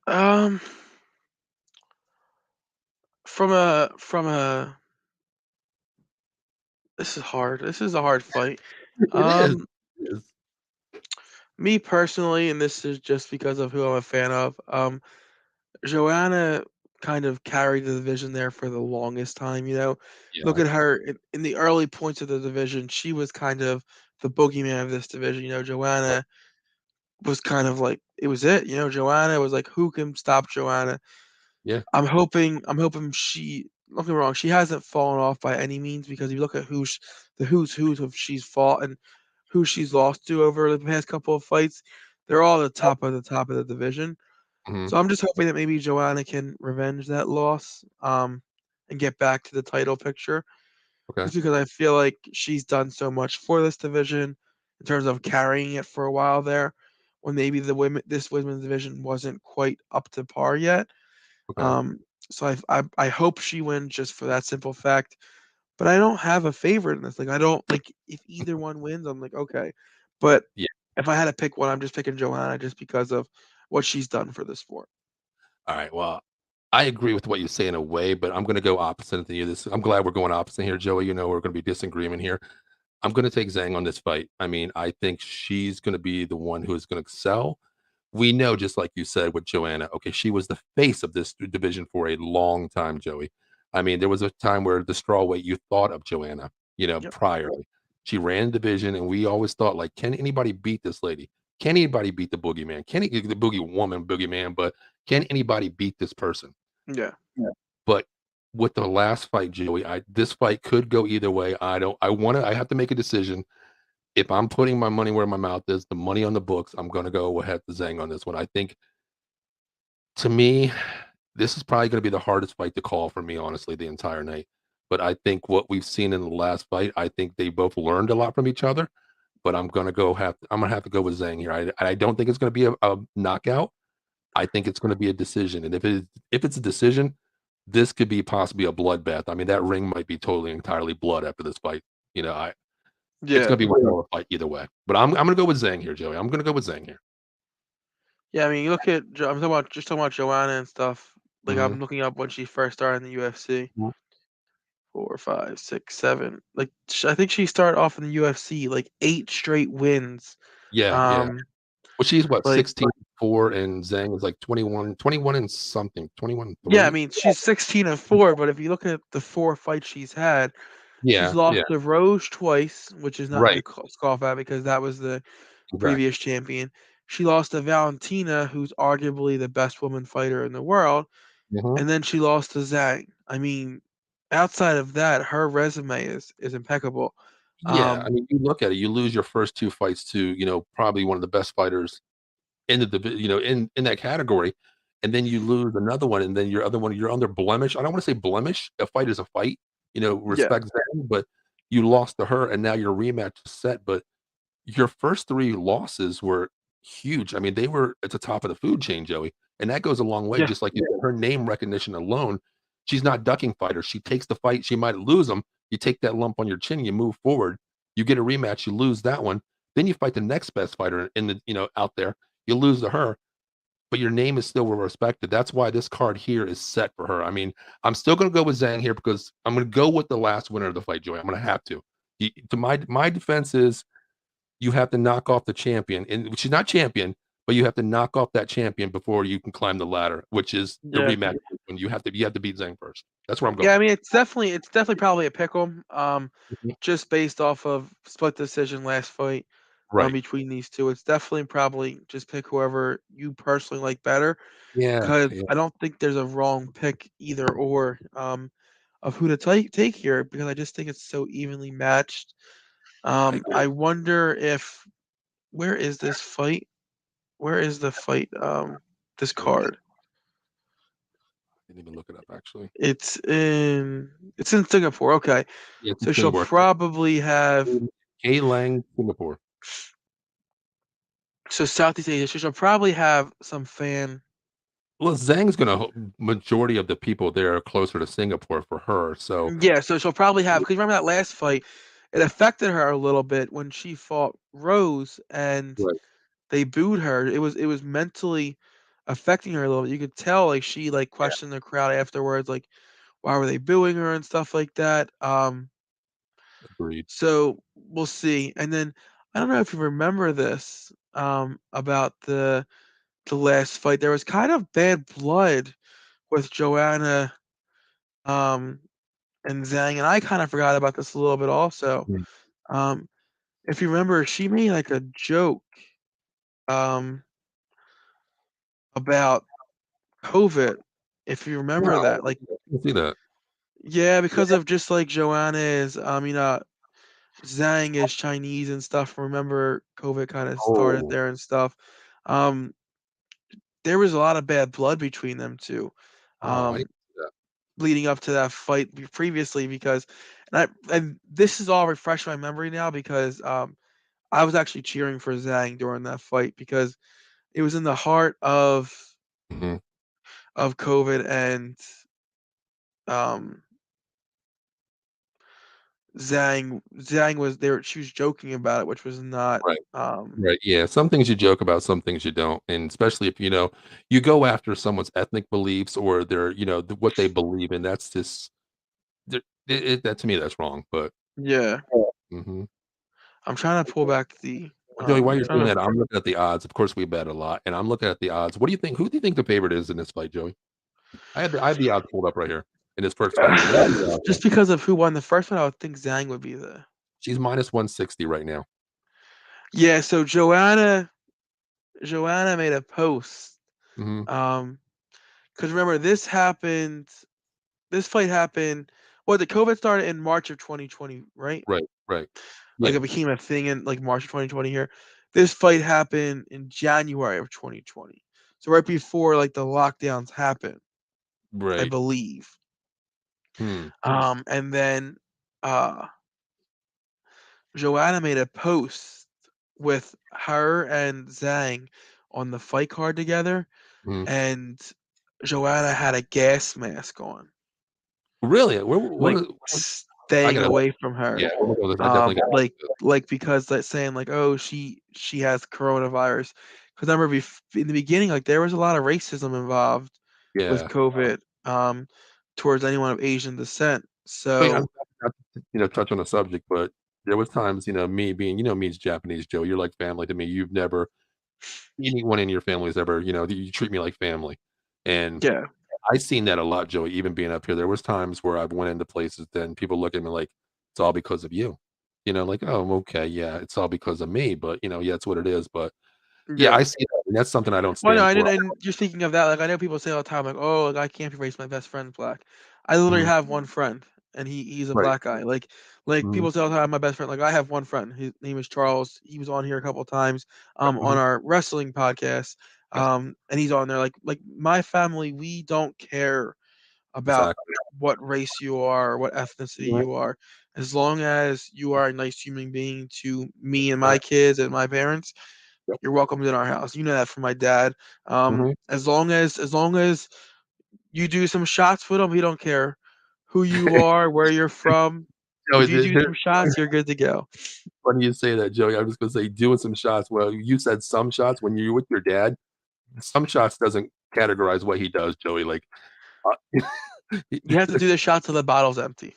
Um, from a this is hard. This is a hard fight. It is. Um, It is. Me personally, and this is just because of who I'm a fan of. Joanna kind of carried the division there for the longest time. Look Yeah. at her in the early points of the division. She was kind of the boogeyman of this division. Right. Joanna was kind of like it was it. Joanna was like, who can stop Joanna? Yeah. I'm hoping she. Don't get me wrong, she hasn't fallen off by any means because if you look at the who's who's of she's fought and who she's lost to over the past couple of fights, they're all the top of the division. Mhm. So I'm just hoping that maybe Joanna can revenge that loss, and get back to the title picture. Okay. Just because I feel like she's done so much for this division in terms of carrying it for a while there, when maybe this women's division wasn't quite up to par yet. Okay. Um, so I hope she wins just for that simple fact. But I don't have a favorite in this. Like I don't like if either one wins, I'm like okay. But Yeah. if I had to pick one, I'm just picking Joanna just because of what she's done for the sport. All right. Well, I agree with what you say in a way, but I'm going to go opposite than you. I'm glad we're going opposite here, Joey. We're going to be disagreement here. I'm going to take Zhang on this fight. I mean, I think she's going to be the one who is going to excel. We know, just like you said with Joanna, okay, she was the face of this division for a long time, Joey. I mean, there was a time where the strawweight you thought of Joanna, Yep. priorly. She ran the division, and we always thought, like, can anybody beat this lady? Can anybody beat the boogeyman? The boogie woman, boogeyman? But can anybody beat this person? Yeah. Yeah. But with the last fight, Joey, this fight could go either way. I have to make a decision. If I'm putting my money where my mouth is, the money on the books, I'm gonna go ahead to Zhang on this one. I think, to me, this is probably gonna be the hardest fight to call for me, honestly, the entire night. But I think what we've seen in the last fight, I think they both learned a lot from each other. But I'm gonna have to go with Zhang here. I don't think it's gonna be a knockout. I think it's gonna be a decision. And if it's a decision, this could be possibly a bloodbath. I mean, that ring might be totally entirely blood after this fight. It's Yeah. gonna be one hell of a fight either way. But I'm gonna go with Zhang here, Joey. I'm gonna go with Zhang here. Yeah, I mean, you look at I'm talking about Joanna and stuff. Like Mhm. I'm looking up when she first started in the UFC. Mhm. 4, 5, 6, 7. Like I think she started off in the UFC like 8 straight wins. Yeah, yeah. Um, Well, she's what, like 16-4, and Zhang is like 21 and something, 21 yeah, I 3. mean she's 16-4, but if you look at the 4 fights she's had, she's Yeah, lost yeah. to Rose twice, which is nothing to Right. scoff at because that was the previous Exactly. champion. She lost to Valentina, who's arguably the best woman fighter in the world, Mhm. and then she lost to Zhang. I mean, outside of that, her resume is impeccable. Yeah, I Um, mean, you look at it, you lose your first 2 fights to, probably one of the best fighters in in that category, and then you lose another one, and then your other one, you're under blemish. I don't wanna say blemish. A fight is a fight, yeah, respect that, but you lost to her, and now your rematch is set. But your first 3 losses were huge. I mean, they were at the top of the food chain, Joey, and that goes a long way. yeah, Just like you said, her name recognition alone, she's not ducking fighters. She takes the fight. She might lose them. You take that lump on your chin, you move forward. You get a rematch, you lose that one. Then you fight the next best fighter out there. You lose to her, but your name is still respected. That's why this card here is set for her. I mean, I'm still gonna go with Zhang here because I'm gonna go with the last winner of the fight, Joey. I'm gonna have to. To my defense is you have to knock off the champion, and she's not champion, but you have to knock off that champion before you can climb the ladder, which is the yeah, rematch. When you have to beat Zhang first. That's where I'm yeah. going. I mean, it's definitely probably a pick 'em. Mhm. Just based off of split decision last fight. Right. Between these two, it's definitely probably just pick whoever you personally like better. Yeah, Because yeah. I don't think there's a wrong pick either or of who to take here because I just think it's so evenly matched. I I agree. wonder if where is this fight? Where is the fight? This Hold on. card. I didn't even look it up actually. It's in it's in Singapore. Okay, Yeah, it's in so she'll Singapore. probably have K Lang, Singapore. so Southeast Asia. So she'll probably have some fan. Well, Zhang's gonna majority of the people there are closer to Singapore for her. So Yeah, so she'll probably have because remember that last fight, it affected her a little bit when she fought Rose and right, they booed her. It was mentally affecting her a little bit. You could tell like she like yeah, questioned the crowd afterwards, like why were they booing her and stuff like that. agreed. So we'll see. And then I don't know if you remember this about the last fight. There was kind of bad blood with Joanna um and Zhang, and I kind of forgot about this a little bit also. Mhm. Um, if you remember, she made like a joke um about COVID. If you remember No, that, like I see that. yeah, because of just like Joanna is, Zhang is Chinese and stuff. Remember, COVID kind of started Oh, there and stuff. Um, there was a lot of bad blood between them two, oh, I didn't um, see that. leading up to that fight previously. Because, and this is all refreshed my memory now because I was actually cheering for Zhang during that fight because it was in the heart Mhm. of COVID and um, Zhang was there. She was joking about it, which was not. Right. Right, yeah, some things you joke about, some things you don't, and especially if, you go after someone's ethnic beliefs or their, what they believe in, that's just that to me, that's wrong, but Yeah, mhm. I'm trying to pull back the. Well, Joey, while I'm you're doing trying to that, I'm looking at the odds. Of course, we bet a lot, and I'm looking at the odds. What do you think? Who do you think the favorite is in this fight, Joey? I have the odds pulled up right here in this first fight here. What are the odds? just because of who won the first one, I would think Zhang would be the. She's minus 160 right now. Yeah, so Joanna made a post. Mhm. Um, because remember this fight happened. Well, the COVID started in March of 2020, right? Right, right. Like Yeah, it became a thing in like March of 2020 here. This fight happened in January of 2020. So right before like the lockdowns happened, I right. believe. Hmm. And then uh Joanna made a post with her and Zhang on the fight card together, Mhm. and Joanna had a gas mask on, Really? like What I staying gotta away from her. yeah, we'll look at this. I definitely gotta Like look at because like saying like, oh, she has coronavirus. Because I remember in the beginning, like there was a lot of racism involved this. with Yeah. COVID, towards anyone of Asian descent. Wait, I'm So not to, touch on the subject, but there was times, me being, me as Japanese, Joe, you're like family to me. You've never anyone in your family has ever, you treat me like family. And yeah, I seen that a lot, Joey, even being up here. There was times where I've went into places, then people look at me like, "It's all because of you." Like, "Oh, okay, yeah, it's all because of me," but, yeah, it's what it is, but, yeah, yeah. I see that, and that's something I don't Well, no, stand I for. didn't. And you're speaking of that. Like I know people say all the time, like, "Oh, like I can't be racist. My best friend's black." I literally Mhm, have one friend, and he's a right, black guy. Like mhm, people say all the time, "My best friend." Like I have one friend. His name is Charles. He was on here a couple of times, on mhm, our wrestling podcast. yeah, And he's on there. Like my family, we don't care about exactly. what race you are or what ethnicity Right, you are, as long as you are a nice human being to me and my right, kids and my parents. yep, You're welcome in our house. You know that from my dad. mhm. As long as you do some shots with him, we don't care who you are, where you're from. Joey, If you do some shots, you're good to go. funny you say that, Joey. I was gonna say doing some shots. Well, you said some shots when you're with your dad. Some shots doesn't categorize what he does, Joey. Like, You have to do the shot till the bottle's empty.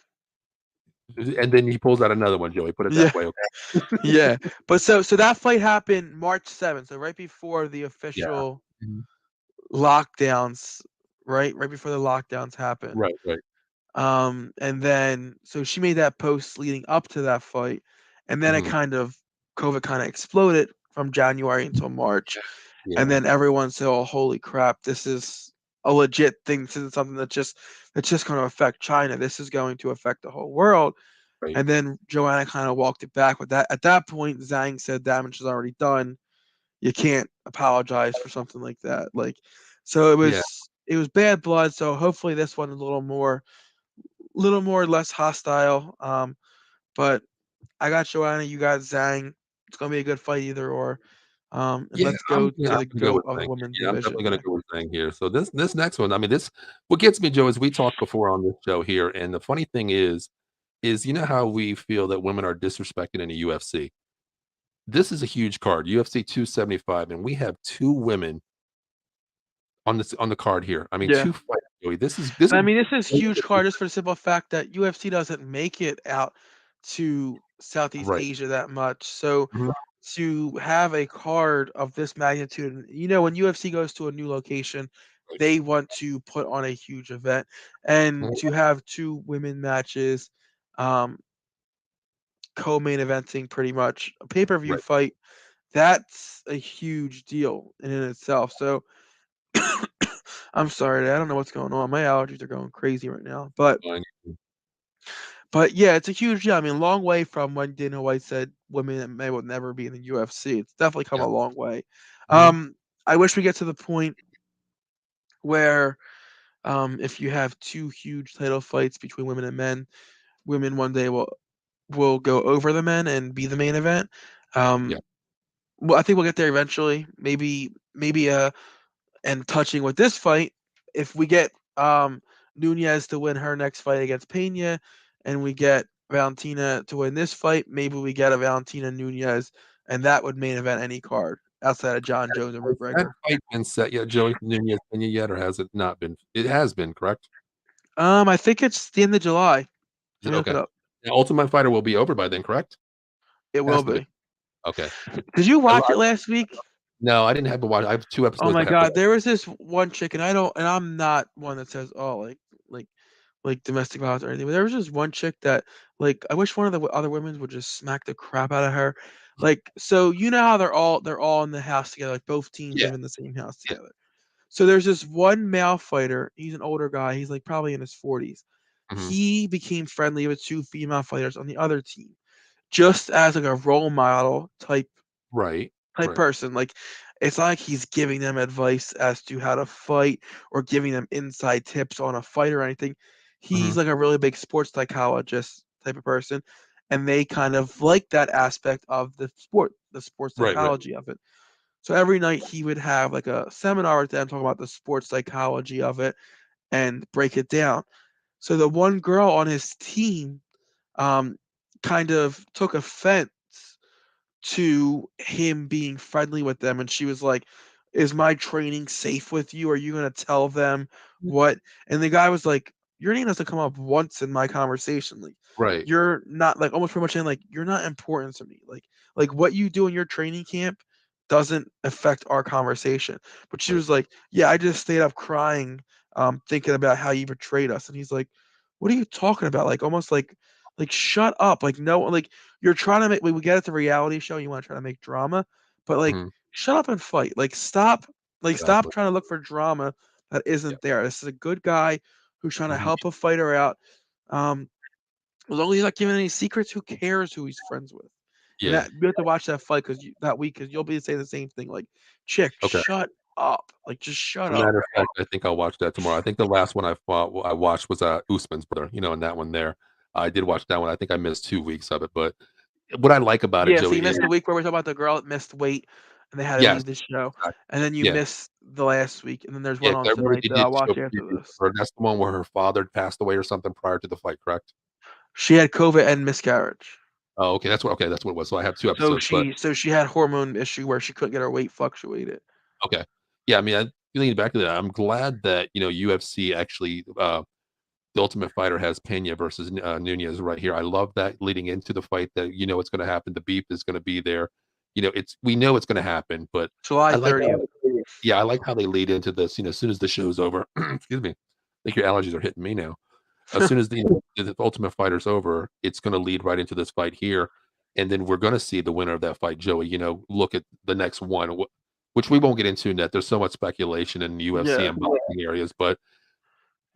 and then he pulls out another one, Joey. Put it Yeah, that way, okay? yeah. But so that fight happened March 7th, so right before the Yeah. official Mhm. lockdowns, right before the lockdowns happened. Right, right. And then so she made that post leading up to that fight, and then it Mhm. kind of COVID kind of exploded from January until March, and Yeah. then everyone said, "Oh, holy crap! This is a legit thing. This is something that's just going to affect China. This is going to affect the whole world." right. and then Joanna kind of walked it back. But that at that point, Zhang said damage is already done. You can't apologize for something like that. Like, so Yeah, it was bad blood. So hopefully this one is little more less hostile. But I got Joanna, you got Zhang. It's gonna be a good fight either or. And yeah, let's go to I'm the gonna go goat with of the Zhang. women's Yeah, I'm division definitely gonna here. go with Zhang here. So this next one, I mean, this what gets me, Joe, is we talked before on this show here, and the funny thing is you know how we feel that women are disrespected in the UFC. This is a huge card, UFC 275, and we have 2 women on the card here. I mean, Yeah. 2 fights, Joey. This And is I mean, this is huge card just for the simple fact that UFC doesn't make it out to Southeast right. Asia that much. So Mhm. to have a card of this magnitude, and when UFC goes to a new location, Right. they want to put on a huge event, and Mhm. to have 2 women matches, um, co-main eventing pretty much a pay-per-view Right. fight, that's a huge deal in and itself. So I'm sorry, I don't know what's going on. My allergies are going crazy right now, Fine. but yeah, it's a huge deal. I mean, long way from when Dana White said women may will never be in the UFC. It's definitely come Yeah. a long way. Mhm. Um, I wish we get to the point where if you have 2 huge title fights between women and men, women one day will go over the men and be the main event. Yeah. Um, well, I think we'll get there eventually. Maybe and touching with this fight, if we get Nunez to win her next fight against Pena, and we get Valentina to win this fight, maybe we get a Valentina Nunez, and that would main event any card outside of John Jones and Has that McGregor. fight been set yet, Joey, Nunez Pena yet, or has it not been? It has been, correct? I think it's the end of July. Is Let it me look it okay? up. The Ultimate Fighter will be over by then, correct? It will Has to be. be. Okay. Did you I watch I it last week? no, I didn't have to watch I have 2 Oh episodes my I have to god, watch. there was this one chick, and I'm not one that says, "Oh, like like domestic violence or anything," but there was just one chick that, like, I wish one of the other women would just smack the crap out of her. Like, so you know how they're all in the house together, like both teams Yeah, live in the same house yeah. together. So there's this one male fighter. He's an older guy. He's like probably in his 40s. Mhm. He became friendly with 2 female fighters on the other team, just as like a role model Right, type right. person. Like, it's not like he's giving them advice as to how to fight or giving them inside tips on a fight or anything. He's Mhm. like a really big sports psychologist type of person, and they kind of like that aspect of the sports Right, right. psychology of it. So every night he would have like a seminar with them talking about the sports psychology of it and break it down. So the one girl on his team um, kind of took offense to him being friendly with them, and she was like, "Is my training safe with you? Are you gonna tell them what?" And the guy was like, "Your name doesn't come up once in my conversation. Like, Right, you're not like almost pretty much saying like you're not important to me. Like what you do in your training camp doesn't affect our conversation." But she right. was like, "Yeah, I just stayed up crying, thinking about how you betrayed us." And he's like, "What are you talking about? Like almost like shut up. Like no like you're trying to make we get at the reality show, you wanna try to make drama, but, like, Mhm. shut up and fight. Stop Exactly. trying to look for drama that Yeah, isn't there. This is a good guy who's trying to mhm. help a fighter out. Um, as long as he's not giving any secrets, who cares who he's friends with?" And Yeah. that you have to watch that fight that week because 'cause you'll be saying the same thing, like, "Chick, Okay. shut up. Like, just As shut a up." matter of fact, I think I'll watch that tomorrow. I think the last one I watched was, Usman's brother, and that one there. I did watch that one. I think I missed 2 weeks of it, but what I like about it, Yeah, so Joey, you is missed the week where we talk about the girl that missed weight, and they had to yes, leave the show, exactly. and then you Yeah, missed the last week, and then there's yeah, one 'cause on I remember tonight they that did I'll show watch after previews this. of her. That's the one where her father passed away or something prior to the fight, correct? She had COVID and miscarriage. Oh, okay, that's what it was. So I have 2 So episodes, but she had hormone issue where she couldn't get her weight fluctuated. okay. Yeah, I mean, thinking back to that, I'm glad that, UFC actually, The Ultimate Fighter has Pena versus, Nunez right here. I love that leading into the fight that it's gonna happen. The beef is gonna be there. We know it's gonna happen, but July I like 30th. how yeah, I like how they lead into this, as soon as the show's over excuse me. I think your allergies are hitting me now. As soon as the Ultimate Fighter's over, it's gonna lead right into this fight here, and then we're gonna see the winner of that fight, Joey, look at the next one, which we won't get into in that. There's so much speculation in UFC Yeah. and boxing areas, but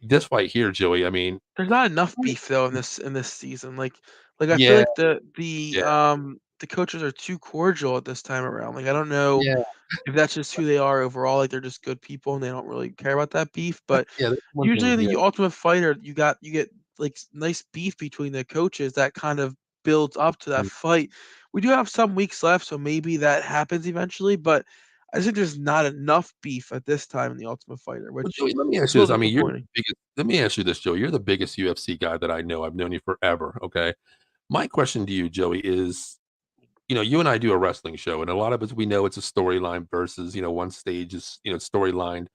this fight here, Joey, I mean, There's not enough beef though in this season. Like Like, I feel Yeah, like yeah, the coaches are too cordial at this time around. Like, I don't know yeah, if that's just who they are overall, like, they're just good people and they don't really care about that beef, but yeah, that's one usually thing, in yeah. the Ultimate Fighter, you get, like, nice beef between the coaches that kind of builds up to that Mm. fight. We do have some weeks left, so maybe that happens eventually, but I just think there's not enough beef at this time in the Ultimate Fighter, Well, which Joey, let me is ask a you this, little I mean, you're the disappointing. biggest let me ask you this, Joey, you're the biggest UFC guy that I know, I've known you forever, okay? My question to you, Joey, is, you and I do a wrestling show, and a lot of us, we know it's a storyline versus, one stage is, storyline,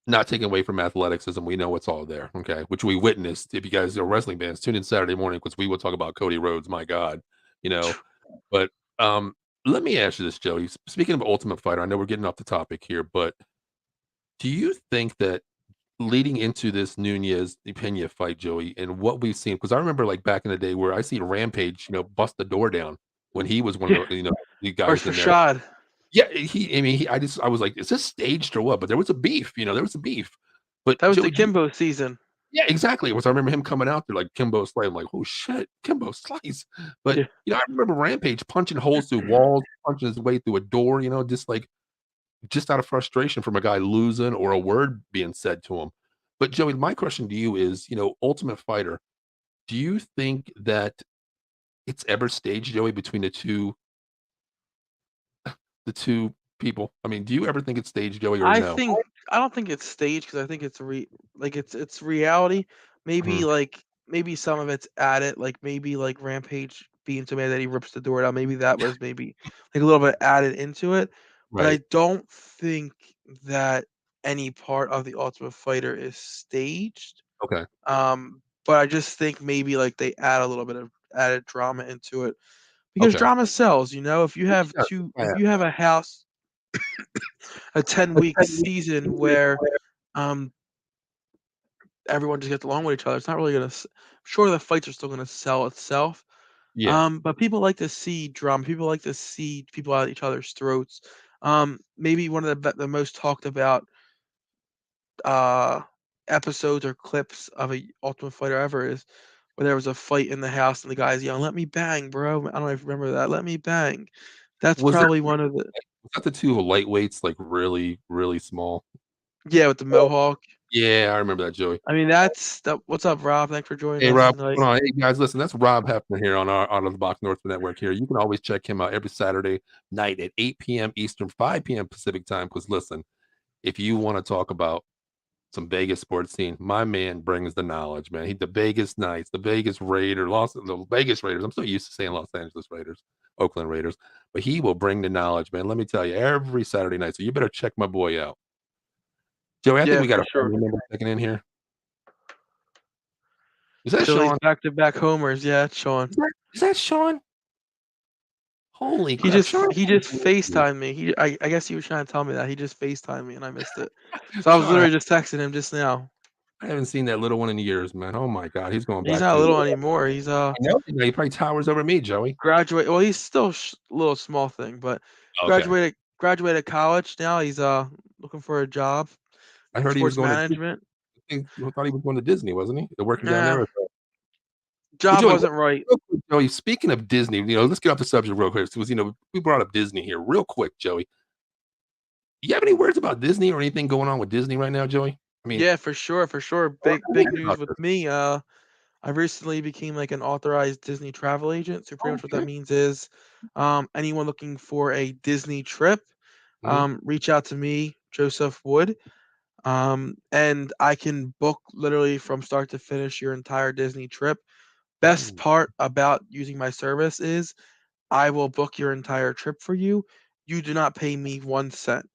not taken away from athleticism, we know it's all there, okay? Which we witnessed. If you guys are wrestling fans, tune in Saturday morning because we will talk about Cody Rhodes, my god, you know? But, let me ask you this, Joey, speaking of Ultimate Fighter, I know we're getting off the topic here, but do you think that leading into this Nunez Pena fight, Joey, and what we've seen, because I remember like back in the day where I see Rampage, bust the door down when he was one Yeah, of the where's guys in there. Rashad? Yeah, I mean, I was like, is this staged or what? But there was a beef, there was a beef. But That was the Joey, Kimbo season. yeah, exactly. Was I remember him coming out there like Kimbo Slice. I'm like, oh shit, Kimbo Slice. But Yeah. I remember Rampage punching holes through walls, punching his way through a door, just out of frustration from a guy losing or a word being said to him. But Joey, my question to you is, Ultimate Fighter, do you think that it's ever staged, Joey, between the two people? I mean, do you ever think it's staged, Joey, or I no? think I don't think it's staged because I think it's reality. Maybe Mhm. like maybe some of it's added, like maybe like Rampage being so mad that he rips the door down. Maybe that was maybe like a little bit added into it, but I Right. don't think that any part of the Ultimate Fighter is staged. Okay. But I just think maybe like they add a little bit of added drama into it because Okay. drama sells. You know, Yeah. if Yeah. you have a house a 10-week season where um, everyone just gets along with each other. It's not really gonna. Sure, the fights are still gonna sell itself, Yeah. but people like to see drama. People like to see people at each other's throats. Maybe one of the most talked about uh, episodes or clips of a Ultimate Fighter ever is where there was a fight in the house and the guy's yelling, "Let me bang, bro!" I don't know if you remember that. Let me bang. That's Was that probably one of the was that the two lightweights, like really, really small? yeah with the mohawk. Yeah, I remember that, Joey. I mean, that's that. What's up, Rob? Thanks for joining Hey, us Rob, tonight. what's going on? Hey, guys, listen, that's Rob Hefner here on our Out of the Box North Network here. You can always check him out every Saturday night at 8 p.m. Eastern, 5 p.m. Pacific time. Because listen, if you want to talk about some Vegas sports scene, my man brings the knowledge, man. He the Vegas Knights, the Vegas Raiders, the Vegas Raiders. I'm so used to saying Los Angeles Raiders, Oakland Raiders, but he will bring the knowledge, man. Let me tell you, every Saturday night. So you better check my boy out. Joey, I think Yeah, we got for a sure. family member checking in here. Is that Philly's Sean? back-to-back homers. Yeah, it's Sean. Is that Sean? Holy crap, Sean. He just FaceTimed me. I guess he was trying to tell me that. He just FaceTimed me and I missed it. So I was Sean, literally just texting him just now. I haven't seen that little one in years, man. Oh my god, he's going He's back not to little anymore. He's I know. He probably towers over me, Joey. graduate. Well, he's still a little small thing, but Okay. graduated college now. He's looking for a job, I heard he was sports going to Disney. management. I thought he was going to Disney, wasn't he? They're working down Nah, there. Well, job Joey, wasn't right. real quick, Joey, speaking of Disney, let's get off the subject real quick. Because, we brought up Disney here real quick, Joey. You have any words about Disney or anything going on with Disney right now, Joey? I mean, Yeah, for sure, for sure. let me Big hear news about with this. me. I recently became like an authorized Disney travel agent. So pretty much what that Okay. means is, anyone looking for a Disney trip, Mhm. reach out to me, Joseph Wood, and I can book literally from start to finish your entire Disney trip. Best Ooh, part about using my service is I will book your entire trip for you. You do not pay me 1 cent.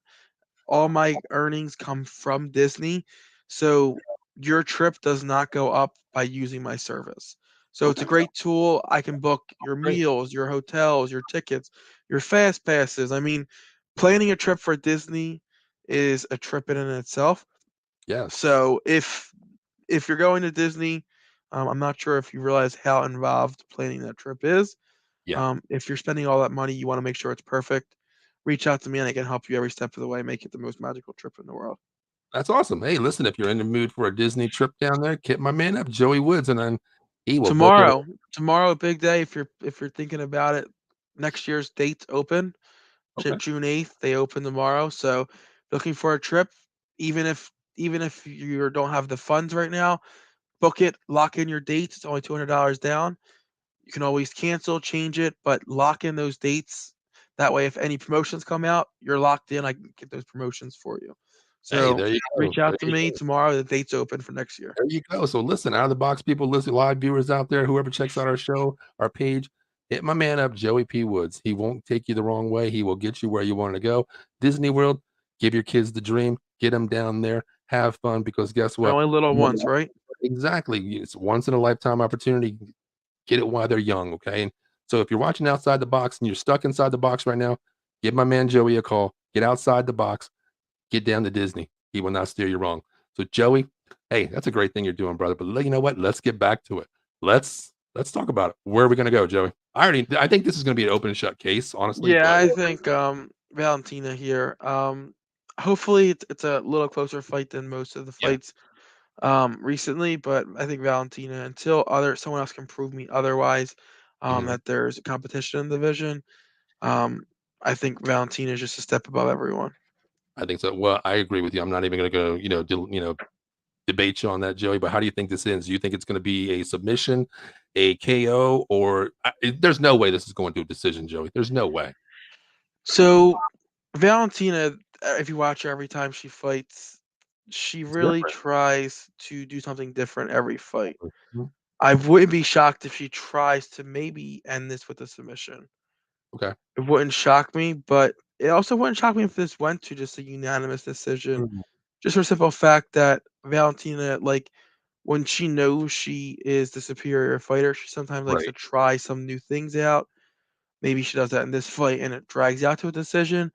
All my earnings come from Disney. So your trip does not go up by using my service. So it's a okay. great tool. I can book your Great. meals, your hotels, your tickets, your fast passes. I mean, planning a trip for Disney is a trip in and itself. Yes. So if you're going to Disney, I'm not sure if you realize how involved planning that trip is. Yeah. If you're spending all that money, you want to make sure it's perfect. Reach out to me and I can help you every step of the way, make it the most magical trip in the world. That's awesome. Hey, listen, if you're in the mood for a Disney trip down there, hit my man up, Joey Woods, and then He will book every. Tomorrow, a big day if you're thinking about it. Next year's dates open. Okay. June 8th, they open tomorrow. So looking for a trip, even if you don't have the funds right now, book it, lock in your dates. It's only $200 down. You can always cancel, change it, but lock in those dates. That way, if any promotions come out, you're locked in. I can get those promotions for you. Hey, So there you reach go. There out to you me go. tomorrow. The date's open for next year. There you go. So listen, out of the box people, listen, live viewers out there, whoever checks out our show, our page, hit my man up, Joey P. Woods. He won't take you the wrong way. He will get you where you want to go. Disney World, give your kids the dream, get them down there, have fun because guess They're what? only little ones, right? Exactly. It's once in a lifetime opportunity. Get it while they're young. Okay. And so if you're watching outside the box and you're stuck inside the box right now, give my man Joey a call. Get outside the box. Get down to Disney. He will not steer you wrong. So Joey, hey, that's a great thing you're doing, brother. But you know what? Let's get back to it. Let's talk about it. Where are we gonna go, Joey? I think this is gonna be an open and shut case, honestly. Yeah, But I think Valentina here. Hopefully it's a little closer fight than most of the yeah, fights recently, but I think Valentina until other someone else can prove me otherwise, mhm, that there's a competition in the division. Um, I think Valentina is just a step above everyone. I think so. Well, I agree with you. I'm not even gonna go, debate you on that, Joey. But how do you think this ends? Do you think it's gonna be a submission, a KO, or there's no way this is going to a decision, Joey. There's no way. So Valentina, if you watch her every time she fights, she It's really different. tries to do something different every fight. Mhm. I wouldn't be shocked if she tries to maybe end this with a submission. Okay. It wouldn't shock me, but it also wouldn't shock me if this went to just a unanimous decision. Mhm. Just for simple fact that Valentina, like, when she knows she is the superior fighter, she sometimes likes to Right. try some new things out. Maybe she does that in this fight and it drags out to a decision.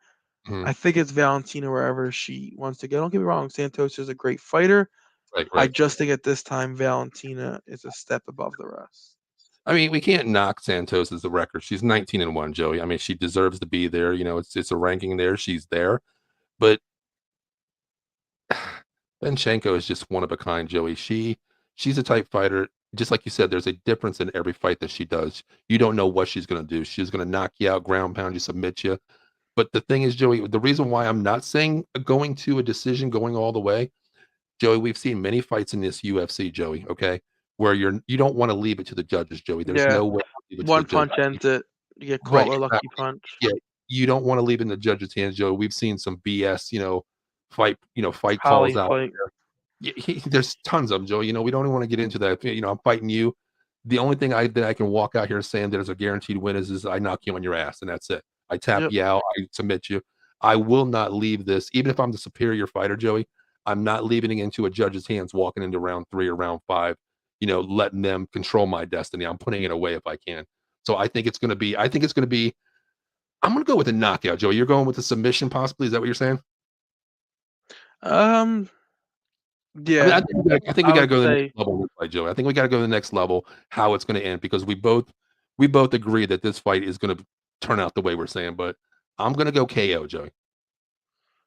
Mhm. I think it's Valentina wherever she wants to go. Don't get me wrong, Santos is a great fighter. Right. I Right. just think at this time Valentina is a step above the rest. I mean, we can't knock Santos as the record. She's 19-1, Joey. I mean, she deserves to be there. It's a ranking there. She's there. But Benchenko is just one of a kind, Joey. She's a type fighter. Just like you said, there's a difference in every fight that she does. You don't know what she's gonna do. She's gonna knock you out, ground pound you, submit you. But the thing is, Joey, the reason why I'm not saying going to a decision, going all the way, Joey, we've seen many fights in this UFC, Joey, okay, where you don't want to leave it to the judges, Joey. There's Yeah, no way to leave it to the one judge. punch ends it. You get caught Right, with a lucky exactly. punch. Yeah, you don't wanna leave it in the judge's hands, Joey. We've seen some BS, fight calls Holly out fight. there. There's tons of them, Joey. We don't even wanna get into that. I'm fighting you. The only thing that I can walk out here saying there's a guaranteed win is I knock you on your ass, and that's it. I tap Yep. you out, I submit you. I will not leave this even if I'm the superior fighter, Joey, I'm not leaving it into a judge's hands walking into round 3 or round 5, letting them control my destiny. I'm putting it away if I can. So I think it's gonna be I'm gonna go with a knockout, Joey. You're going with a submission possibly, is that what you're saying? Um, I mean, I yeah, think we I gotta would go to the next say level with fight, Joey. I think we gotta go to the next level, how it's gonna end, because we both agree that this fight is gonna turn out the way we're saying, but I'm gonna go KO, Joey.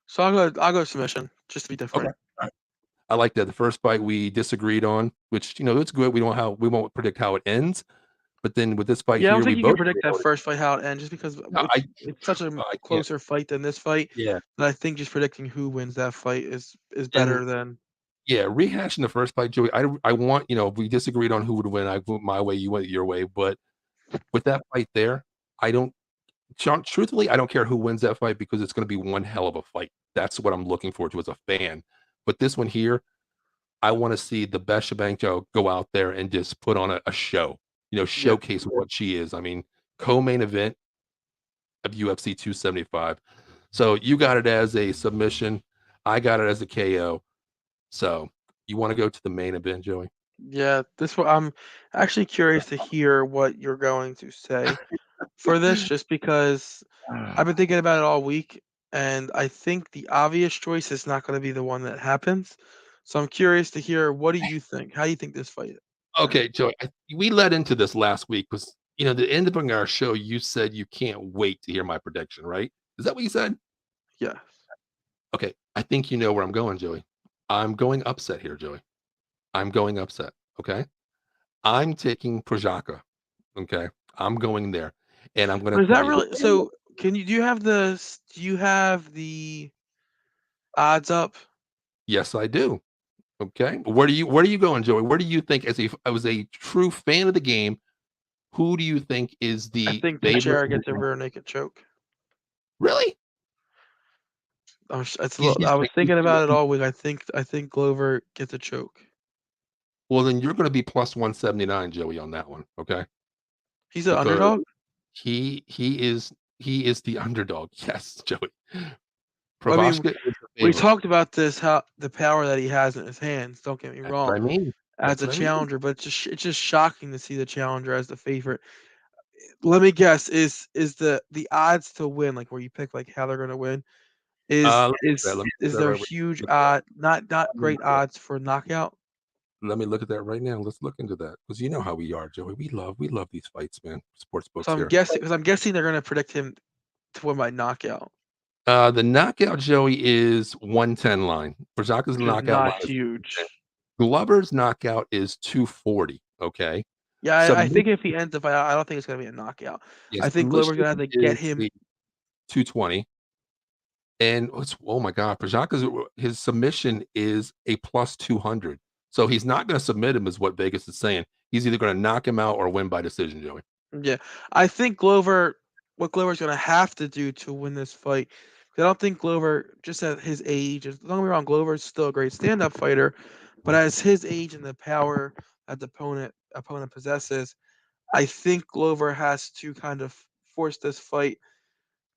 so. I'll go submission just to be Okay. different. Alright. I like that. The first fight we disagreed on, which, it's good. We won't predict how it ends, but then with this fight Yeah, I don't here, we think you can both predict agreed that on it. first fight how it ends just because No, it's such a I can't. closer fight than this fight. Yeah, But I think just predicting who wins that fight is and better than. yeah, rehashing the first fight, Joey. I want we disagreed on who would win. I went my way, you went your way. But with that fight there, I don't. Truthfully, I don't care who wins that fight because it's going to be one hell of a fight. That's what I'm looking forward to as a fan. But this one here, I want to see the best shebang Joe go out there and just put on a show. Yeah. Showcase what she is. I mean, co-main event of UFC 275. So you got it as a submission. I got it as a KO. So you want to go to the main event, Joey? Yeah, this one I'm actually curious to hear what you're going to say for this, just because I've been thinking about it all week, and I think the obvious choice is not going to be the one that happens. So I'm curious to hear what do you think? How do you think this fight Okay, ends? Joey, we led into this last week was, the end of our show, you said you can't wait to hear my prediction, right? Is that what you said? Yes. Okay, I think you know where I'm going, Joey. I'm going upset here, Joey. I'm going upset, okay? I'm taking Projaca. Okay, I'm going there, and I'm going But to is tell that you. really so? Do you have the odds up? Yes, I do. Okay, where do you going, Joey? Where do you think, as a true fan of the game, who do you think is I the think favorite? Teixeira gets a rear naked choke. Really? You I was think thinking about it all week. I think Glover gets a choke. well, then you're going to be plus 179, Joey, on that one. Okay, He's an because underdog. he is the underdog. Yes, Joey. I mean, Provoska is the we favorite. talked about this how the power that he has in his hands. Don't get me That's what wrong, I mean. as That's a what I mean. challenger, but it's just shocking to see the challenger as the favorite. Let me guess, is the odds to win, like where you pick like how they're gonna win, is Let me look at that. is Let me look at is that there right. huge Look at that. odd not Let me great look at that. odds for knockout? Let me look at that right now. Let's look into that because you know how we are, Joey. We love these fights, man. Sports books here. Because I'm guessing they're gonna predict him to win by knockout, The knockout Joey is 110 line. Brzaka's which is knockout line not is 110. huge. Glover's knockout is 240. Okay. Yeah, I Submission, think if he ends the fight, I don't think it's gonna be a knockout. yeah, I think Glover's submission gonna have to get is him. the 220. And oh my God, Brzaka's his submission is a plus 200. So he's not going to submit him, is what Vegas is saying. He's either going to knock him out or win by decision, Joey. Yeah, I think what Glover's gonna have to do to win this fight. 'Cause I don't think Glover, just at his age, don't get me wrong, Glover's still a great stand-up fighter, but Mhm. as his age and the power that the opponent possesses, I think Glover has to kind of force this fight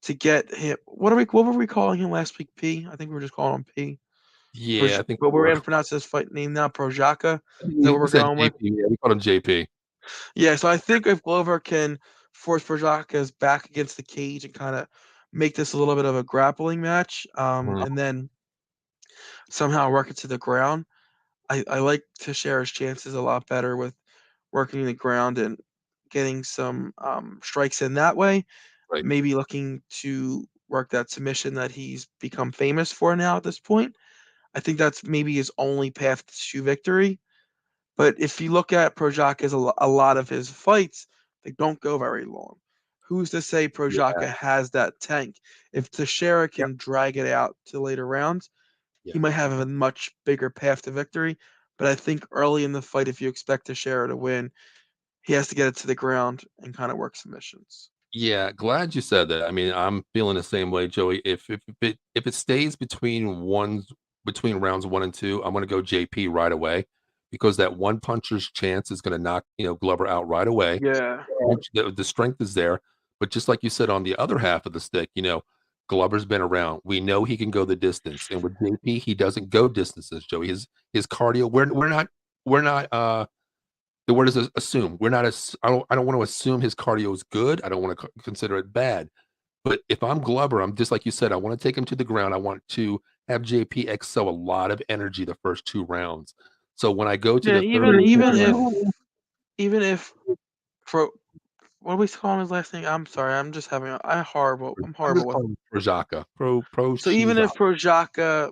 to get him. What were we calling him last week? P. I think we were just calling him P. Yeah, I think But we we're were. gonna pronounce this fight name now Projaka. I Is that think what we we're said going with? JP. Yeah, we called him JP. Yeah, so I think if Glover can force Projaka's back against the cage and kind of make this a little bit of a grappling match, Mhm. and then somehow work it to the ground, I like Teixeira's chances a lot better with working the ground and getting some strikes in that way. Right. Maybe looking to work that submission that he's become famous for now at this point. I think that's maybe his only path to victory. But if you look at Projaca's a lot of his fights, they don't go very long. Who's to say Yeah. Projaka has that tank? If Teixeira Yep. can drag it out to later rounds, he Yeah. might have a much bigger path to victory. But I think early in the fight, if you expect Teixeira to win, he has to get it to the ground and kind of work submissions. Yeah, glad you said that. I mean, I'm feeling the same way, Joey. If it stays between rounds 1 and 2, I'm gonna go JP right away because that one puncher's chance is gonna knock, Glover out right away. Yeah. The strength is there, but just like you said on the other half of the stick, Glover's been around. We know he can go the distance, and with JP, he doesn't go distances, Joey. His cardio, we're not the word is assume. We're not as I don't want to assume his cardio is good. I don't want to consider it bad. But if I'm Glover, I'm just like you said, I want to take him to the ground. I want to have JP exo a lot of energy the first 2 rounds. So when I go to Yeah, the 3rd and 4th round, even if Pro what are we calling his last name? I'm sorry, I'm just having I'm I'm horrible just with. calling him Projaca. Pro So even Shiza. if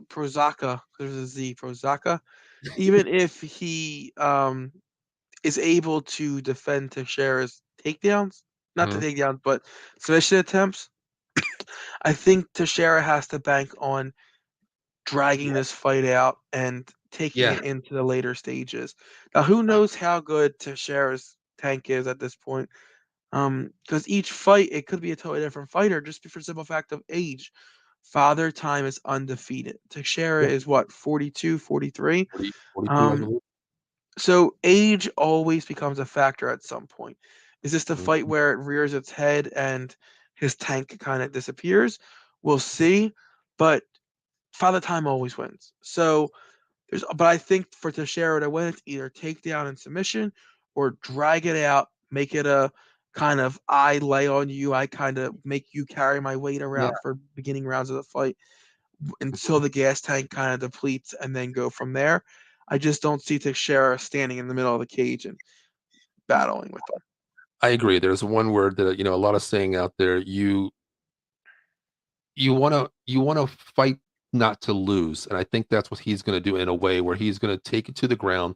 Prozaka, there's a Z, Prozaka, even if he is able to defend Teixeira's takedowns, not the Mhm. takedowns, but submission attempts, I think Teixeira has to bank on dragging Yeah. this fight out and taking Yeah. it into the later stages. Now, who knows how good Teixeira's tank is at this point? Because each fight, it could be a totally different fighter just for the simple fact of age. Father Time is undefeated. Teixeira Yep. is what, 42, 43? 42, I Um, believe. so age always becomes a factor at some point. Is this the fight Mhm. where it rears its head and his tank kind of disappears? We'll see. But Father Time always wins. So but I think for Teixeira to win, it's either takedown and submission or drag it out, make it a kind of I lay on you, I kind of make you carry my weight Yeah. around for beginning rounds of the fight until the gas tank kind of depletes and then go from there. I just don't see Teixeira standing in the middle of the cage and battling with them. I agree. There's one word that, a lot of saying out there, you wanna fight not to lose, and I think that's what he's gonna do in a way where he's gonna take it to the ground,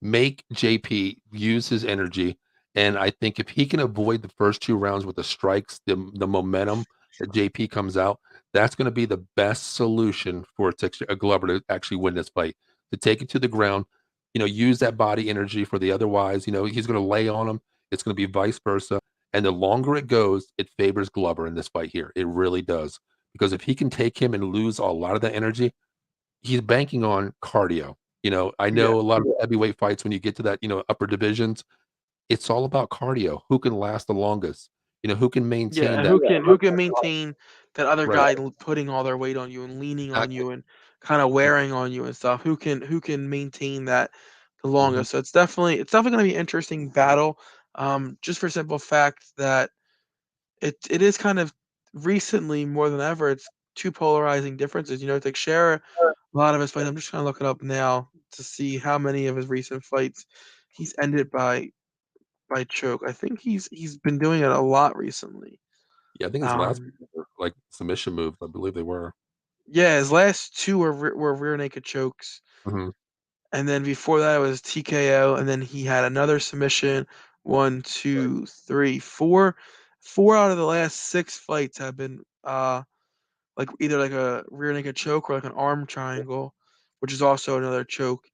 make JP use his energy. And I think if he can avoid the first 2 rounds with the strikes, the momentum that JP comes out, that's going to be the best solution for a Glover to actually win this fight. To take it to the ground, use that body energy for the otherwise, he's going to lay on him. It's going to be vice versa. And the longer it goes, it favors Glover in this fight here. It really does. Because if he can take him and lose a lot of that energy, he's banking on cardio. I Yeah. know a lot of heavyweight fights when you get to that, upper divisions, it's all about cardio. Who can last the longest? Who can Yeah, maintain and that who can maintain that other right. guy putting all their weight on you and leaning on Exactly. you and kinda wearing on you and stuff? Who can maintain that the Mhm. longest? So it's definitely gonna be an interesting battle, just for simple fact that it is kind of recently more than ever, it's 2 polarizing differences, Teixeira, a lot of his fights I'm just trying to look it up now to see how many of his recent fights he's ended by choke. I think he's been doing it a lot recently. Yeah, I think his last Um, were, like, submission moves, I believe they were. yeah, his last 2 were rear naked chokes, Mhm. and then before that it was TKO, and then he had another submission. One, Right. 2, 3, 4. 4 out of the last 6 fights have been, like, either like a rear naked choke or like an arm triangle, which is also another choke.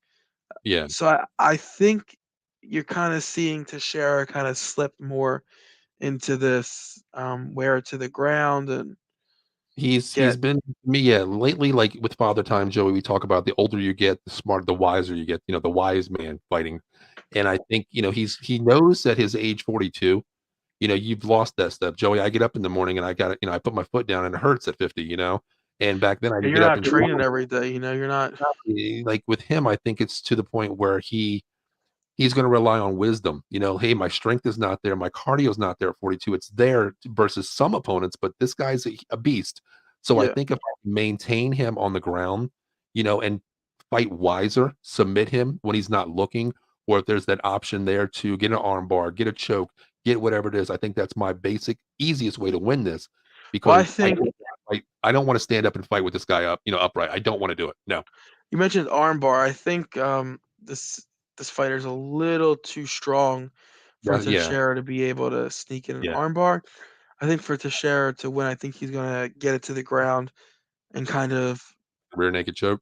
Yeah. So I think you're kinda seeing Teixeira kinda slip more into this, wear it to the ground and He's get been me, yeah, lately, like, with Father Time, Joey, we talk about the older you get, the wiser you get, the wise man fighting, and I think, he knows at his age 42, you've lost that stuff. Joey, I get up in the morning and I got I put my foot down and it hurts at 50, and back then I and could you're get up not and do training every day, you're not like, with him, I think it's to the point where he's gonna rely on wisdom, "Hey, my strength is not there, my cardio is not there at 42, it's there versus some opponents, but this guy's a beast." So I yeah. think if I can maintain him on the ground, and fight wiser, submit him when he's not looking, or if there's that option there to get an arm bar, get a choke, get whatever it is, I think that's my basic easiest way to win this Well, I because think I don't wanna stand up and fight with this guy up, upright. I don't wanna do it. No. you mentioned armbar. I think, this fighter's a little too strong for Yeah, Teixeira to be able to sneak in an yeah. armbar. I think for Teixeira to win, I think he's gonna get it to the ground and kind of Rear naked choke.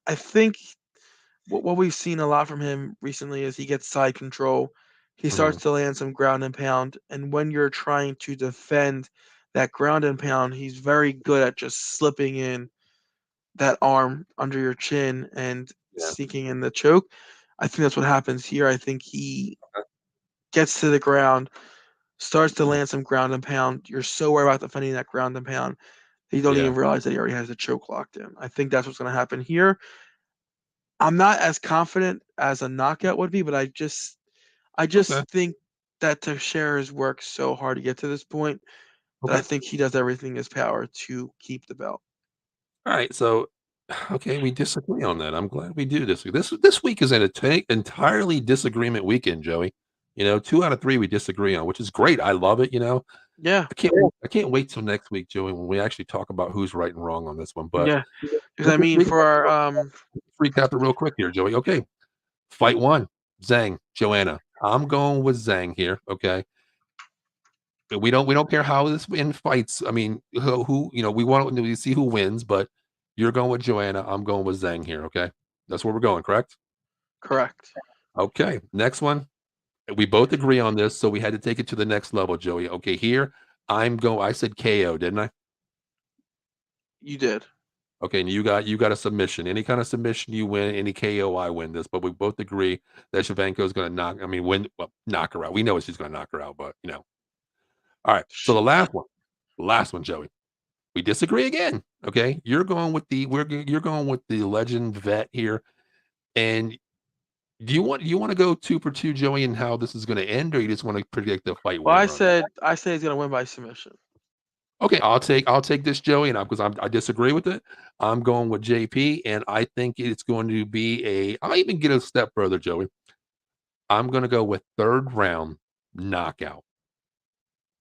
I think what we've seen a lot from him recently is he gets side control. He starts Mhm. to land some ground and pound, and when you're trying to defend that ground and pound, he's very good at just slipping in that arm under your chin and Yeah. sneaking in the choke. I think that's what happens here. I think he gets to the ground, starts to land some ground and pound. You're so worried about defending that ground and pound that you don't even Yeah. realize that he already has the choke locked in. I think that's what's going to happen here. I'm not as confident as a knockout would be, but I Okay. just think that Teixeira has worked so hard to get to this point that I Okay. think he does everything in his power to keep the belt. Alright, so, okay, we disagree on that. I'm glad we do disagree. This week is an entirely disagreement weekend, Joey. 2 out of 3 we disagree on, which is great. I love it, Yeah, I can't wait till next week, Joey, when we actually talk about who's right and wrong on this one, but yeah. Because I let's just mean, for our recap it real quick here, Joey. Okay, fight 1, Zhang, Joanna. I'm going with Zhang here, okay? We don't care how this in fights. I mean, who we want to see who wins, but you're going with Joanna. I'm going with Zhang here. Okay, that's where we're going. Correct? correct, Okay. Next one. We both agree on this, so we had to take it to the next level, Joey. Okay, here I said KO, didn't I? you did. Okay, and you got a submission. Any kind of submission, you win. Any KO, I win this. But we both agree that Shevchenko is going to knock. I mean, win. Well, knock her out. We know she's going to knock her out, but. All right. So Sh- the last one, Joey. We disagree again. Okay, you're going with the legend vet here. And do you want to go 2 for 2, Joey, and how this is going to end, or you just want to predict the fight Well, winner on it? I said he's gonna win by submission. Okay, I'll take this, Joey, and because I disagree with it, I'm going with JP, and I think it's going to be I'll even get a step further, Joey. I'm going to go with third round knockout.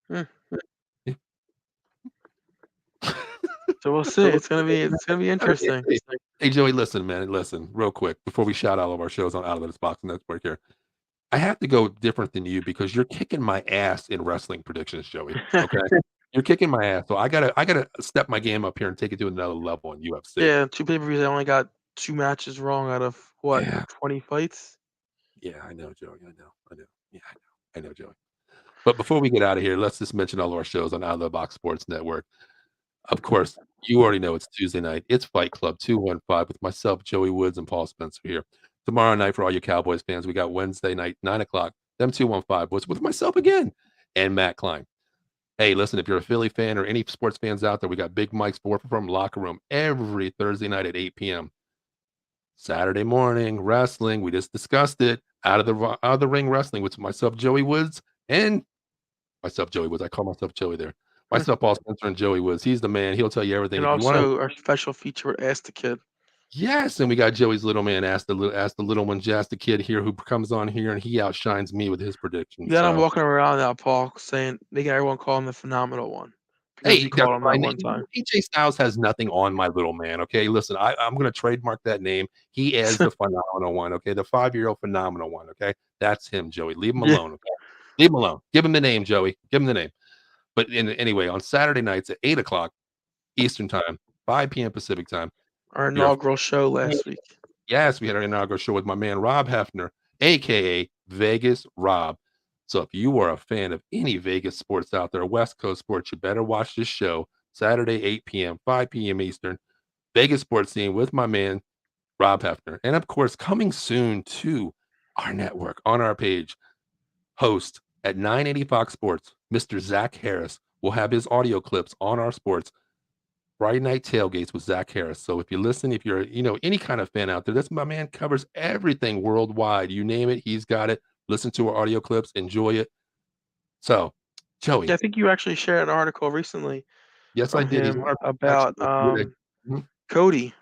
Hmm. So we'll see. So we'll It's gonna be interesting. hey, hey, Joey, listen, man, listen, real quick before we shout out all of our shows on Out of This Box Network here. I have to go different than you because you're kicking my ass in wrestling predictions, Joey. Okay, you're kicking my ass, so I gotta step my game up here and take it to another level in UFC. Yeah, 2 pay-per-views, I only got 2 matches wrong out of, what, Yeah, 20 fights? yeah, I know, Joey. I know. Yeah, I know, Joey. But before we get out of here, let's just mention all of our shows on Out of the Box Sports Network. Of course, you already know it's Tuesday night. It's Fight Club 215 with myself, Joey Woods, and Paul Spencer here. Tomorrow night, for all you Cowboys fans, we got Wednesday night, 9 o'clock. Them 215 was with myself again and Matt Klein. Hey, listen, if you're a Philly fan or any sports fans out there, we got Big Mike's from Locker Room every Thursday night at 8 p.m. Saturday morning, wrestling. We just discussed it. Out of the ring wrestling with myself, Joey Woods, and myself, Joey Woods. I call myself Joey there. Myself, Paul Spencer, and Joey Woods. He's the man. He'll tell you everything. And If you want to also our special feature with Ask the Kid. yes, and we got Joey's little man, ask the little one, Jazz the kid here who comes on here and he outshines me with his You predictions. got him So, walking around now, Paul, saying making everyone call him the phenomenal one because hey, you that's called him my that name. one time. AJ Styles has nothing on my little man. Okay, listen, I'm going to trademark that name. He is the phenomenal one. Okay, the 5-year-old phenomenal one. Okay, that's him, Joey. Leave him Yeah. alone. Okay, leave him alone. Give him the name, Joey. Give him the name. But anyway, on Saturday nights at 8 o'clock Eastern time, 5 p.m. Pacific time, Our if you're inaugural show last week. yes, we had our inaugural show with my man Rob Hefner, aka Vegas Rob. So if you are a fan of any Vegas sports out there, West Coast sports, you better watch this show Saturday 8 p.m., 5 p.m. Eastern. Vegas sports scene with my man Rob Hefner, and of course, coming soon to our network on our page, host at 980 Fox Sports, Mr. Zach Harris will have his audio clips on our sports Friday Night Tailgates with Zach Harris. So if you listen, if you're, any kind of fan out there, this my man covers everything worldwide. You name it, he's got it. Listen to our audio clips, enjoy it. So, Yeah, Joey, I think you actually shared an article recently yes, I from did. He's on him our about actually. Mhm. Cody.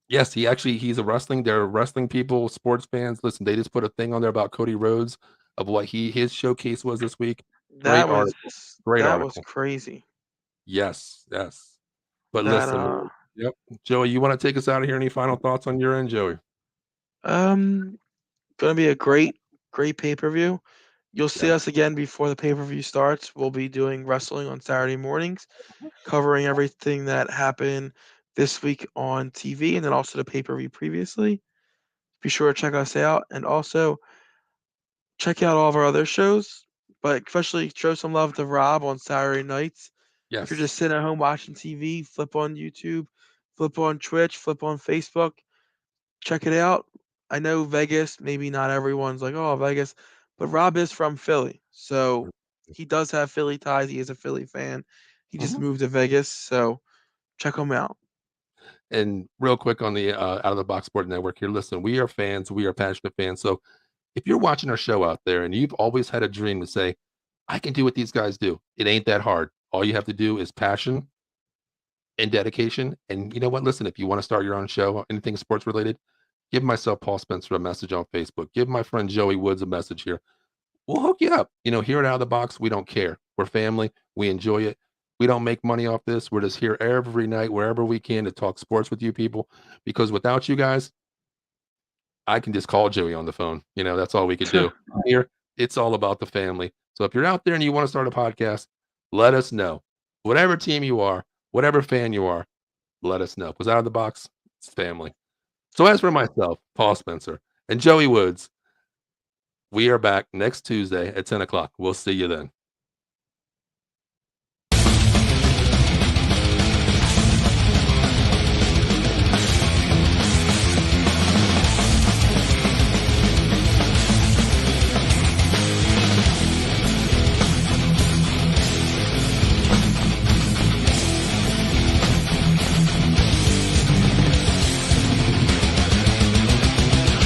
Yes, he's a wrestling. They're wrestling people, sports fans. Listen, they just put a thing on there about Cody Rhodes of what his showcase was this week. That Great was article. Great that was article. crazy. Yes, yes. But That listen, yep. Joey, you want to take us out of here? Any final thoughts on your end, Joey? um gonna be a great pay-per-view. You'll see Yes. us again before the pay-per-view starts. We'll be doing wrestling on Saturday mornings, covering everything that happened this week on TV and then also the pay-per-view previously. Be sure to check us out and also check out all of our other shows, but especially show some love to Rob on Saturday nights. If you're just Yes. sitting at home watching TV, flip on YouTube, flip on Twitch, flip on Facebook, check it out. I know Vegas, maybe not everyone's like, oh, Vegas, but Rob is from Philly. So he does have Philly ties. He is a Philly fan. He just Mhm. moved to Vegas. So check him out. And real quick on the Out of the Box Sport Network here. Listen, we are fans. We are passionate fans. So if you're watching our show out there and you've always had a dream to say, I can do what these guys do, it ain't that hard. All you have to do is passion and dedication. And you know what? Listen, if you want to start your own show, anything sports related, give myself, Paul Spencer, a message on Facebook. Give my friend Joey Woods a message here. We'll hook you up. Here at Out of the Box, we don't care. We're family. We enjoy it. We don't make money off this. We're just here every night, wherever we can, to talk sports with you people. Because without you guys, I can just call Joey on the phone. That's all we could do. Here, it's all about the family. So if you're out there and you want to start a podcast, let us know. Whatever team you are, whatever fan you are, let us know. Because Out of the Box, it's family. So as for myself, Paul Spencer, and Joey Woods, we are back next Tuesday at 10 o'clock. We'll see you then.